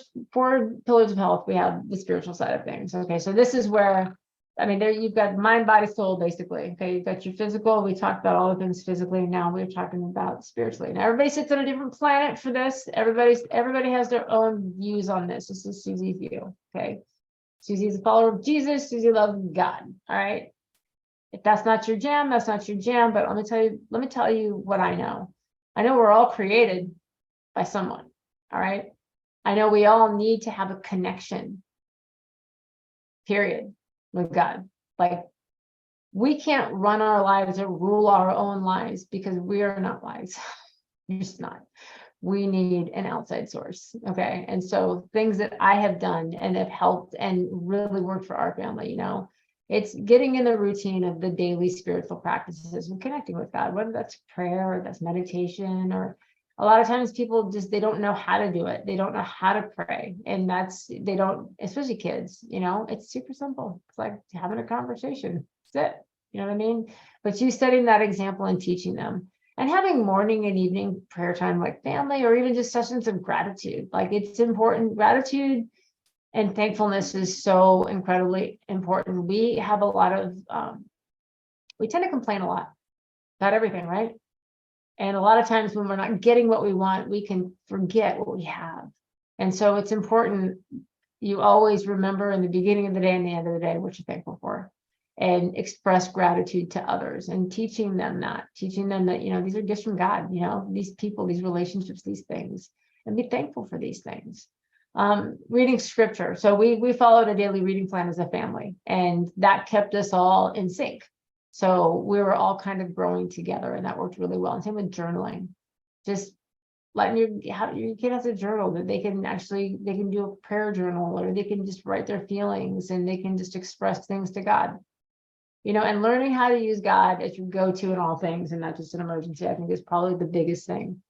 pillars of health, we have the spiritual side of things. Okay, so this is where, there you've got mind, body, soul, basically. Okay, you've got your physical. We talked about all the things physically. Now we're talking about spiritually. Now everybody sits on a different planet for this. Everybody has their own views on this. This is Susie's view. Okay, Susie's a follower of Jesus. Susie loves God. All right. If that's not your jam, that's not your jam. But let me tell you what I know. I know we're all created by someone. All right. I know we all need to have a connection, period, with God. Like we can't run our lives or rule our own lives because we are not wise. You're just not. We need an outside source. Okay. And so things that I have done and have helped and really worked for our family, it's getting in the routine of the daily spiritual practices and connecting with God, whether that's prayer or that's meditation, or a lot of times people they don't know how to do it. They don't know how to pray. And they don't, especially kids, it's super simple. It's like having a conversation. That's it. You know what I mean? But you setting that example and teaching them and having morning and evening prayer time, like family, or even just sessions of gratitude. Like it's important. Gratitude and thankfulness is so incredibly important. We have a lot of, we tend to complain a lot about everything, right? And a lot of times when we're not getting what we want, we can forget what we have. And so it's important you always remember in the beginning of the day and the end of the day what you're thankful for, and express gratitude to others and teaching them that, these are gifts from God, these people, these relationships, these things, and be thankful for these things. Reading scripture. So we followed a daily reading plan as a family, and that kept us all in sync. So we were all kind of growing together, and that worked really well. And same with journaling. Just letting your kid has a journal that they can do a prayer journal, or they can just write their feelings and they can just express things to God. And learning how to use God as your go-to in all things and not just an emergency, I think is probably the biggest thing.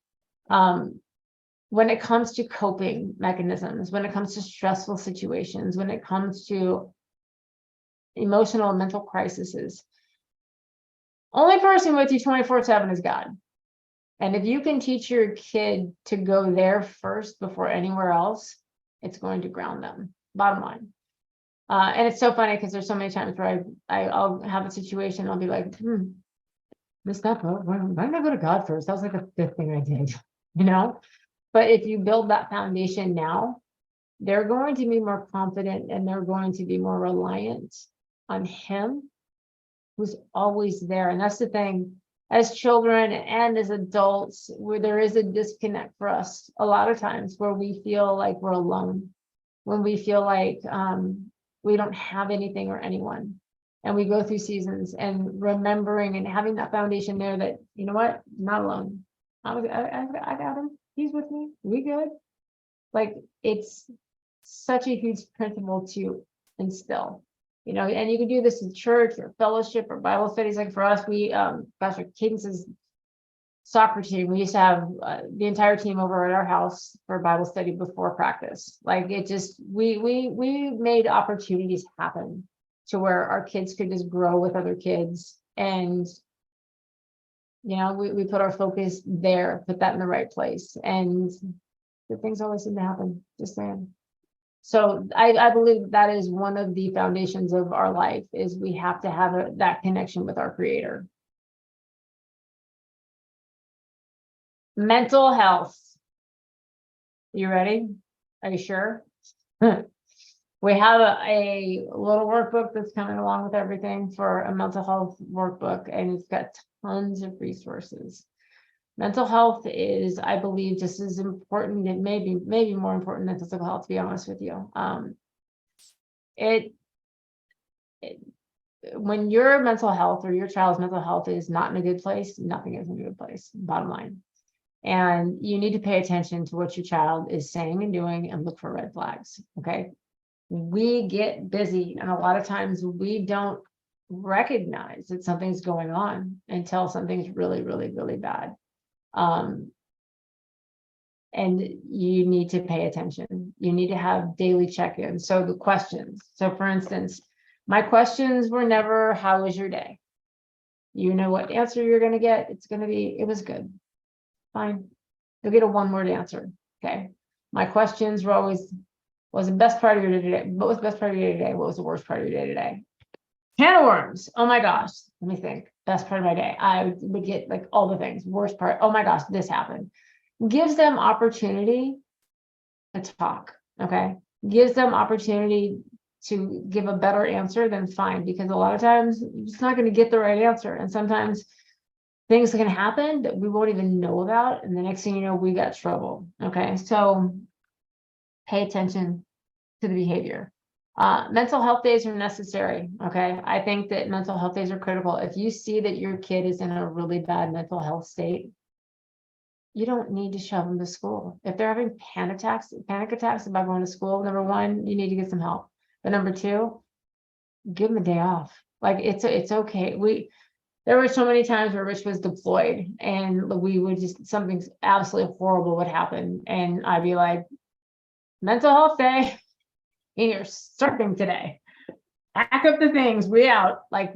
When it comes to coping mechanisms, when it comes to stressful situations, when it comes to emotional and mental crises, only person with you 24/7 is God. And if you can teach your kid to go there first before anywhere else, it's going to ground them, bottom line. And it's so funny because there's so many times where I'll have a situation, I'll be like, missed that boat. Why didn't I go to God first? That was like the fifth thing I did, But if you build that foundation now, they're going to be more confident and they're going to be more reliant on Him, who's always there. And that's the thing, as children and as adults, where there is a disconnect for us a lot of times, where we feel like we're alone, when we feel like we don't have anything or anyone. And we go through seasons and remembering and having that foundation there that, you know what, I'm not alone. I got Him. He's with me. We good. Like, it's such a huge principle to instill, and you can do this in church or fellowship or Bible studies. Like for us, Pastor Cadence's soccer team, we used to have the entire team over at our house for Bible study before practice. Like, it just, we made opportunities happen to where our kids could just grow with other kids. And, we put our focus there, put that in the right place. And good things always seem to happen, just saying. So I believe that is one of the foundations of our life, is we have to have that connection with our Creator. Mental health. You ready? Are you sure? We have a little workbook that's coming along with everything for a mental health workbook, and it's got tons of resources. Mental health is, I believe, just as important, and maybe more important than physical health, to be honest with you. When your mental health or your child's mental health is not in a good place, nothing is in a good place, bottom line. And you need to pay attention to what your child is saying and doing and look for red flags, okay? We get busy, and a lot of times we don't recognize that something's going on until something's really, really, really bad. And you need to pay attention. You need to have daily check-ins. So the questions. So for instance, my questions were never, how was your day? You know what answer you're going to get. It's going to be, it was good. Fine. You'll get a one-word answer. Okay. My questions were always, what was the best part of your day today? What was the best part of your day today? What was the worst part of your day today? Can of worms. Oh my gosh. Let me think. Best part of my day. I would get like all the things. Worst part. Oh my gosh, this happened. Gives them opportunity to talk. Okay. Gives them opportunity to give a better answer than fine, because a lot of times it's not going to get the right answer. And sometimes things can happen that we won't even know about. And the next thing you know, we got trouble. Okay. So pay attention to the behavior. Mental health days are necessary. Okay. I think that mental health days are critical. If you see that your kid is in a really bad mental health state, you don't need to shove them to school. If they're having panic attacks about going to school, number one, you need to get some help. But number two, give them a day off. Like, it's okay. There were so many times where Rich was deployed and we would just, something absolutely horrible would happen. And I'd be like, mental health day, and you're surfing today. Pack up the things, we out. Like,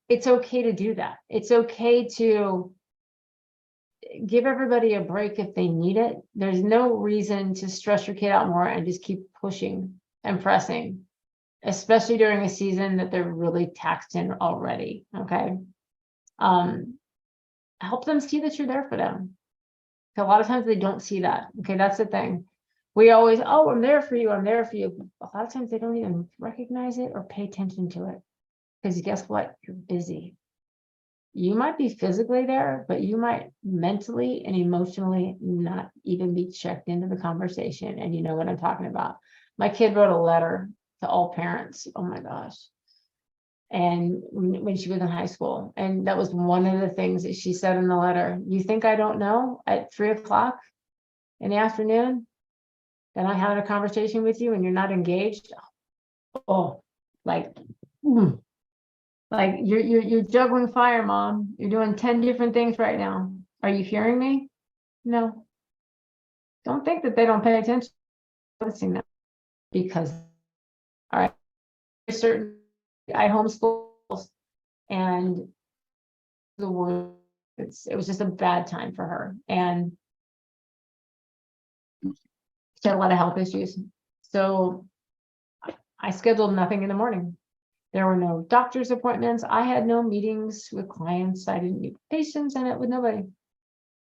it's okay to do that. It's okay to give everybody a break if they need it. There's no reason to stress your kid out more and just keep pushing and pressing, especially during a season that they're really taxed in already. Okay. Help them see that you're there for them. A lot of times they don't see that. Okay. That's the thing. We always, oh, I'm there for you. I'm there for you. A lot of times they don't even recognize it or pay attention to it, because guess what? You're busy. You might be physically there, but you might mentally and emotionally not even be checked into the conversation. And you know what I'm talking about. My kid wrote a letter to all parents. Oh my gosh. and when she was in high school. And that was one of the things that she said in the letter. You think I don't know at 3 o'clock in the afternoon that I'm having a conversation with you and you're not engaged? Oh, like, like you're juggling fire, Mom. You're doing 10 different things right now. Are you hearing me? No. Don't think that they don't pay attention to noticing that, because all right, certain I homeschool, and the word it was just a bad time for her, and she had a lot of health issues. So I scheduled nothing in the morning. There were no doctor's appointments. I had no meetings with clients. I didn't meet patients in it with nobody.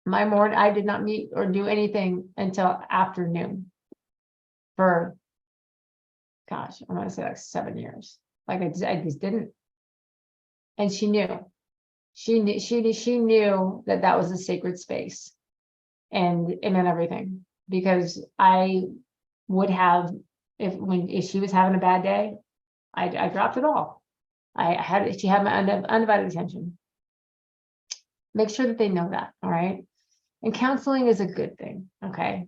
My morning, I did not meet or do anything until afternoon for, gosh, I want to say like 7 years. Like I just didn't. And she knew. She knew that that was a sacred space, and it meant everything, because I would have, if she was having a bad day, I dropped it all. She had my undivided attention. Make sure that they know that. All right. And counseling is a good thing. Okay.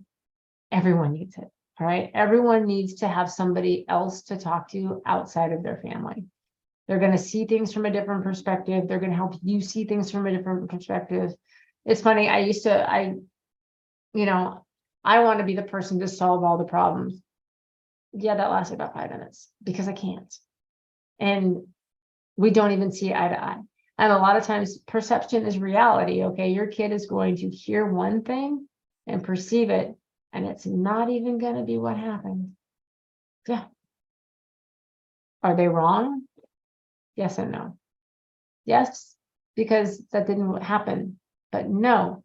Everyone needs it. All right. Everyone needs to have somebody else to talk to outside of their family. They're going to see things from a different perspective. They're going to help you see things from a different perspective. It's funny. I want to be the person to solve all the problems. Yeah, that lasted about 5 minutes, because I can't. And we don't even see eye to eye. And a lot of times perception is reality. Okay. Your kid is going to hear one thing and perceive it, and it's not even going to be what happened. Yeah. Are they wrong? Yes and no. Yes, because that didn't happen. But no,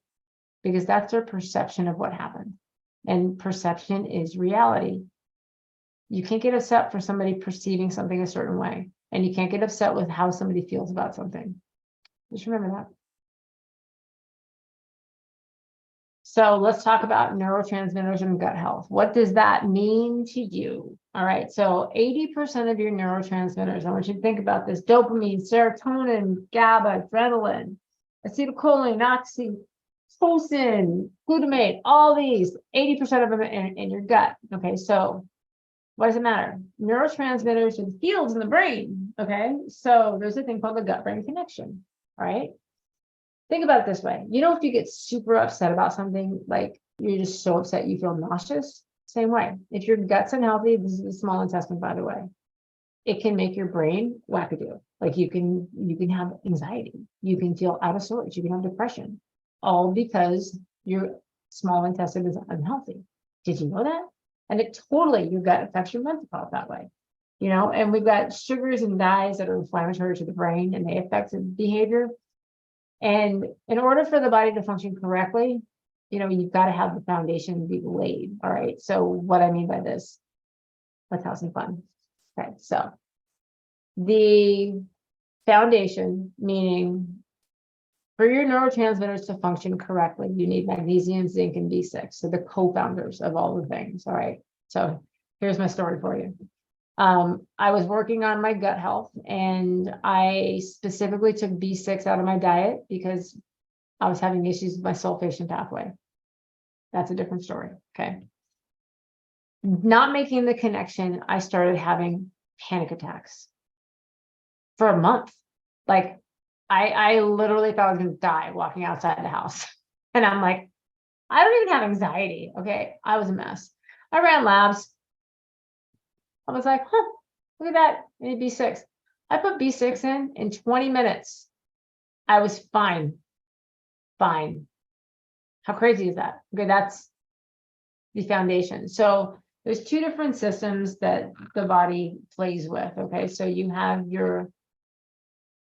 because that's their perception of what happened. And perception is reality. You can't get upset for somebody perceiving something a certain way. And you can't get upset with how somebody feels about something. Just remember that. So let's talk about neurotransmitters and gut health. What does that mean to you? All right. So 80% of your neurotransmitters, I want you to think about this: dopamine, serotonin, GABA, adrenaline, acetylcholine, oxytocin, glutamate, all these, 80% of them in your gut. Okay. So what does it matter? Neurotransmitters are the fields in the brain. Okay. So there's a thing called the gut-brain connection. All right. Think about it this way. If you get super upset about something, like you're just so upset you feel nauseous, same way. If your gut's unhealthy, this is the small intestine, by the way, it can make your brain wackadoo. Like you can have anxiety, you can feel out of sorts, you can have depression, all because your small intestine is unhealthy. Did you know that? And your gut affects your mental health that way. And we've got sugars and dyes that are inflammatory to the brain, and they affect the behavior. And in order for the body to function correctly, you've got to have the foundation be laid. All right. So what I mean by this, let's have some fun. Okay. So the foundation, meaning for your neurotransmitters to function correctly, you need magnesium, zinc, and B6. So the co-founders of all the things. All right. So here's my story for you. I was working on my gut health, and I specifically took B6 out of my diet because I was having issues with my sulfation pathway. That's a different story. Okay. Not making the connection, I started having panic attacks for a month. Like I literally thought I was going to die walking outside the house. And I'm like, I don't even have anxiety. Okay. I was a mess. I ran labs. I was like, look at that. I need B6. I put B6 in 20 minutes. I was fine. Fine. How crazy is that? Okay, that's the foundation. So there's two different systems that the body plays with. Okay, so you have your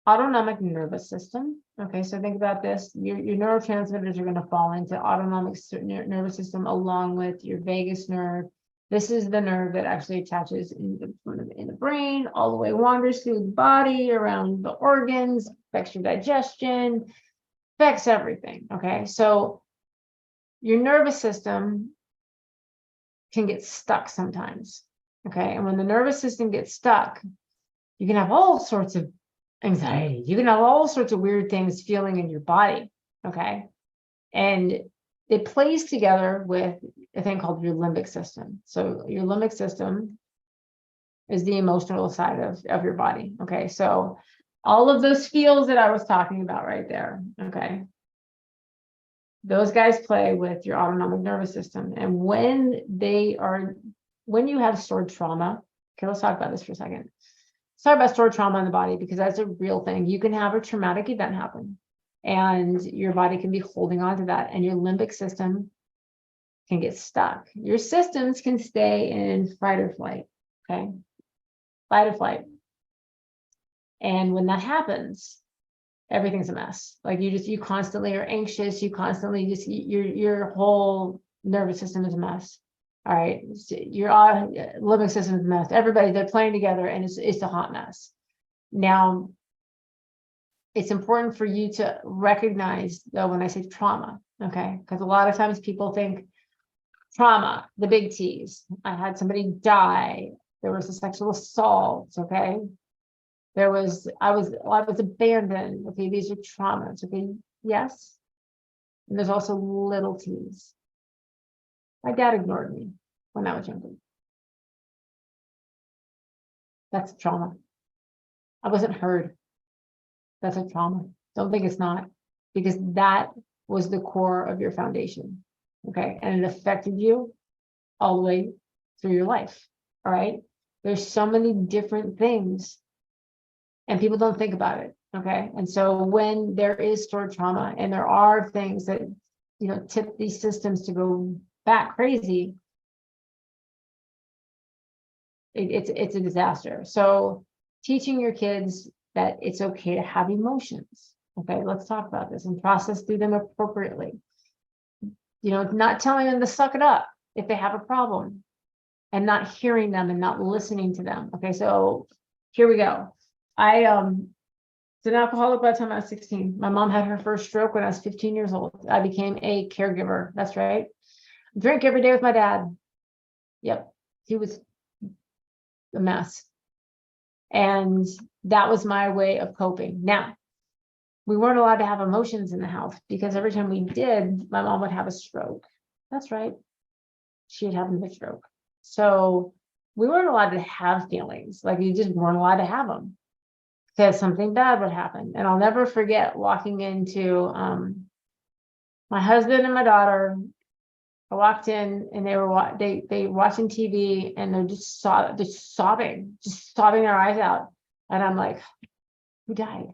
autonomic nervous system. Okay, so think about this. Your neurotransmitters are going to fall into autonomic nervous system along with your vagus nerve. This is the nerve that actually attaches in the brain, all the way wanders through the body, around the organs, affects your digestion, affects everything. Okay, so your nervous system can get stuck sometimes. Okay, and when the nervous system gets stuck, You can have all sorts of anxiety. You can have all sorts of weird things feeling in your body. Okay. And it plays together with a thing called your limbic system. So your limbic system is the emotional side of your body. Okay. So all of those feels that I was talking about right there. Okay. Those guys play with your autonomic nervous system. And when you have stored trauma, okay, let's talk about this for a second. Let's talk about stored trauma in the body, because that's a real thing. You can have a traumatic event happen and your body can be holding on to that, and your limbic system can get stuck. Your systems can stay in fight or flight. Okay. Fight or flight. And when that happens, everything's a mess. Like you constantly are anxious. You constantly your whole nervous system is a mess. All right. Your limbic system is a mess. Everybody, they're playing together, and it's a hot mess. Now, it's important for you to recognize, though, when I say trauma, okay? Because a lot of times people think trauma, the big T's. I had somebody die. There was a sexual assault, okay? I was abandoned. Okay, these are traumas. Okay, yes. And there's also little T's. My dad ignored me when I was younger. That's trauma. I wasn't heard. That's a trauma. Don't think it's not, because that was the core of your foundation. Okay, and it affected you all the way through your life. All right. There's so many different things, and people don't think about it. Okay. And so when there is stored trauma, and there are things that, tip these systems to go back crazy, it's a disaster. So teaching your kids that it's okay to have emotions. Okay. Let's talk about this and process through them appropriately. Not telling them to suck it up if they have a problem, and not hearing them and not listening to them. Okay. So here we go. I was an alcoholic by the time I was 16. My mom had her first stroke when I was 15 years old. I became a caregiver. That's right. Drink every day with my dad. Yep. He was a mess. And that was my way of coping. Now, we weren't allowed to have emotions in the house, because every time we did, my mom would have a stroke. That's right. She'd have a stroke. So we weren't allowed to have feelings. Like, you just weren't allowed to have them, because something bad would happen. And I'll never forget walking into my husband and my daughter. I walked in, and they were watching TV, and they're just sobbing their eyes out. And I'm like, who died?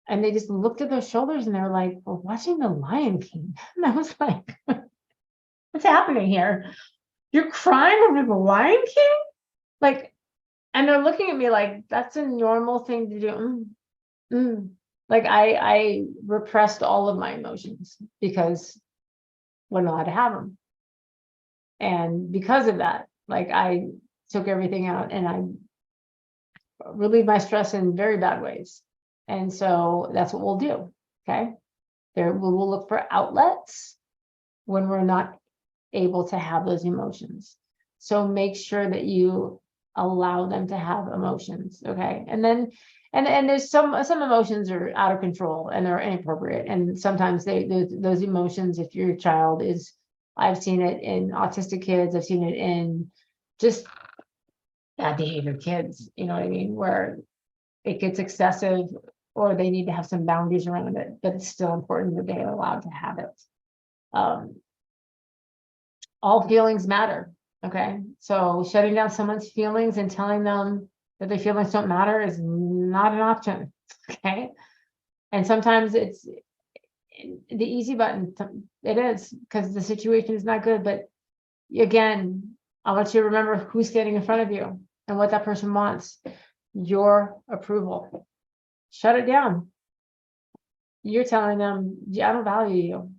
And they just looked at their shoulders, and they were like, we're watching The Lion King. And I was like, what's happening here? You're crying over The Lion King? Like, and they're looking at me like that's a normal thing to do. Like I repressed all of my emotions because I wasn't allowed to have them. And because of that, like, I took everything out, and I relieved my stress in very bad ways. And so that's what we'll do. Okay. We'll look for outlets when we're not able to have those emotions. So make sure that you allow them to have emotions. Okay. And then, and there's some emotions are out of control and they're inappropriate. And sometimes those emotions, if your child is, I've seen it in autistic kids, I've seen it in just bad behavior kids, you know what I mean? Where it gets excessive, or they need to have some boundaries around it, but it's still important that they're allowed to have it. All feelings matter. Okay. So shutting down someone's feelings and telling them that their feelings don't matter is not an option. Okay. And sometimes it's the easy button. It is, because the situation is not good. But again, I want you to remember who's standing in front of you and what that person wants. Your approval. Shut it down. You're telling them, yeah, I don't value you.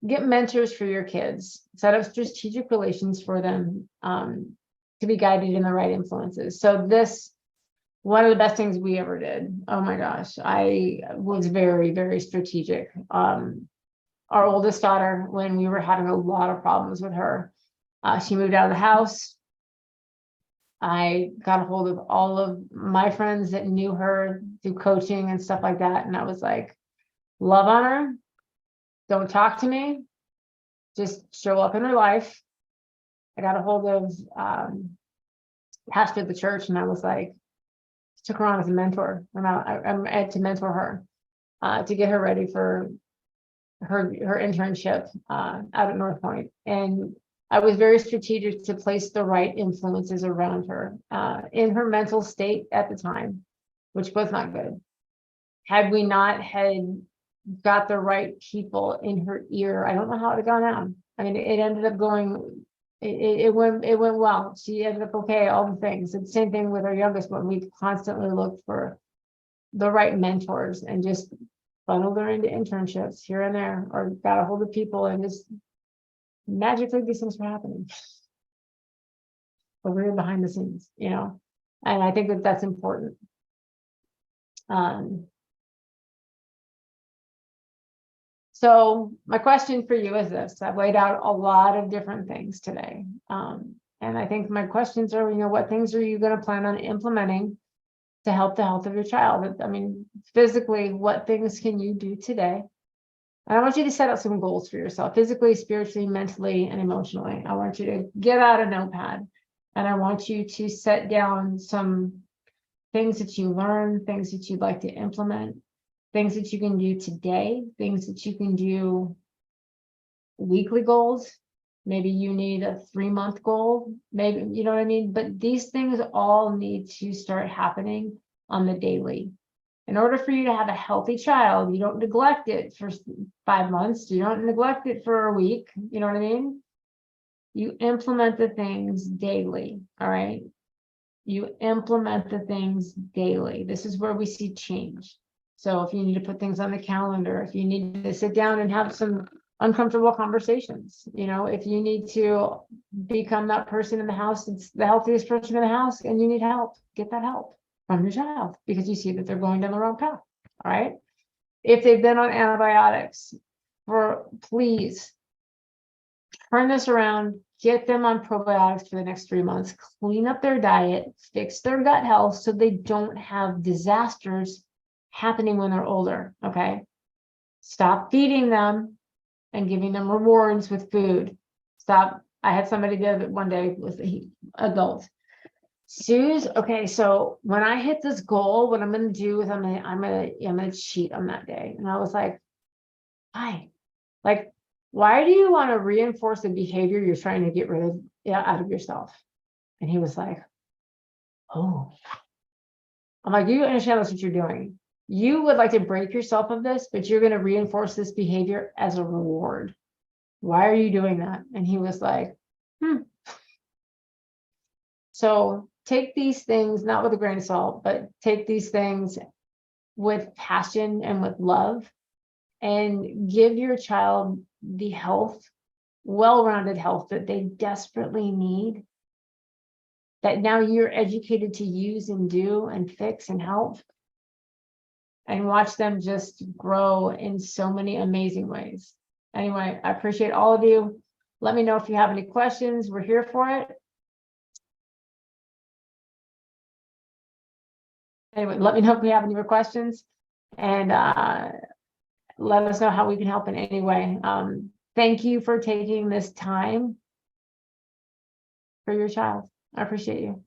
Get mentors for your kids. Set up strategic relations for them to be guided in the right influences. So one of the best things we ever did. Oh my gosh, I was very, very strategic. Our oldest daughter, when we were having a lot of problems with her, she moved out of the house. I got a hold of all of my friends that knew her through coaching and stuff like that. And I was like, love on her. Don't talk to me. Just show up in her life. I got a hold of pastor of the church, and I was like, took her on as a mentor. I had to mentor her to get her ready for her internship out at North Point. And I was very strategic to place the right influences around her in her mental state at the time, which was not good. Had we not had got the right people in her ear, I don't know how it had gone down. I mean, it ended up going, it went well. She ended up okay, all the things. And same thing with our youngest one. We constantly looked for the right mentors and just funneled her into internships here and there, or got a hold of people, and just magically these things were happening. But we were behind the scenes, you know, and I think that that's important. So my question for you is this: I've laid out a lot of different things today. And I think my questions are, you know, what things are you going to plan on implementing to help the health of your child? I mean, physically, what things can you do today? And I want you to set out some goals for yourself, physically, spiritually, mentally, and emotionally. I want you to get out a notepad, and I want you to set down some things that you learn, things that you'd like to implement, things that you can do today, things that you can do, weekly goals. Maybe you need a 3-month goal, maybe, you know what I mean? But these things all need to start happening on the daily. In order for you to have a healthy child, you don't neglect it for 5 months. You don't neglect it for a week. You know what I mean? You implement the things daily. All right. You implement the things daily. This is where we see change. So if you need to put things on the calendar, if you need to sit down and have some uncomfortable conversations, you know, if you need to become that person in the house that's the healthiest person in the house and you need help, get that help from your child because you see that they're going down the wrong path. All right. If they've been on antibiotics, please turn this around, get them on probiotics for the next 3 months, clean up their diet, fix their gut health so they don't have disasters happening when they're older. Okay. Stop feeding them and giving them rewards with food. Stop. I had somebody the other one day with an adult. Suze, okay, so when I hit this goal, what I'm going to do is I'm gonna cheat on that day. And I was like, why? Like, why do you want to reinforce the behavior you're trying to get rid of out of yourself? And he was like, oh. I'm like, you understand that's what you're doing. You would like to break yourself of this, but you're going to reinforce this behavior as a reward. Why are you doing that? And he was like, So take these things, not with a grain of salt, but take these things with passion and with love, and give your child the health, well-rounded health that they desperately need, that now you're educated to use and do and fix and help, and watch them just grow in so many amazing ways. Anyway, I appreciate all of you. Let me know if you have any questions. We're here for it. Anyway, let me know if you have any more questions, and let us know how we can help in any way. Thank you for taking this time for your child. I appreciate you.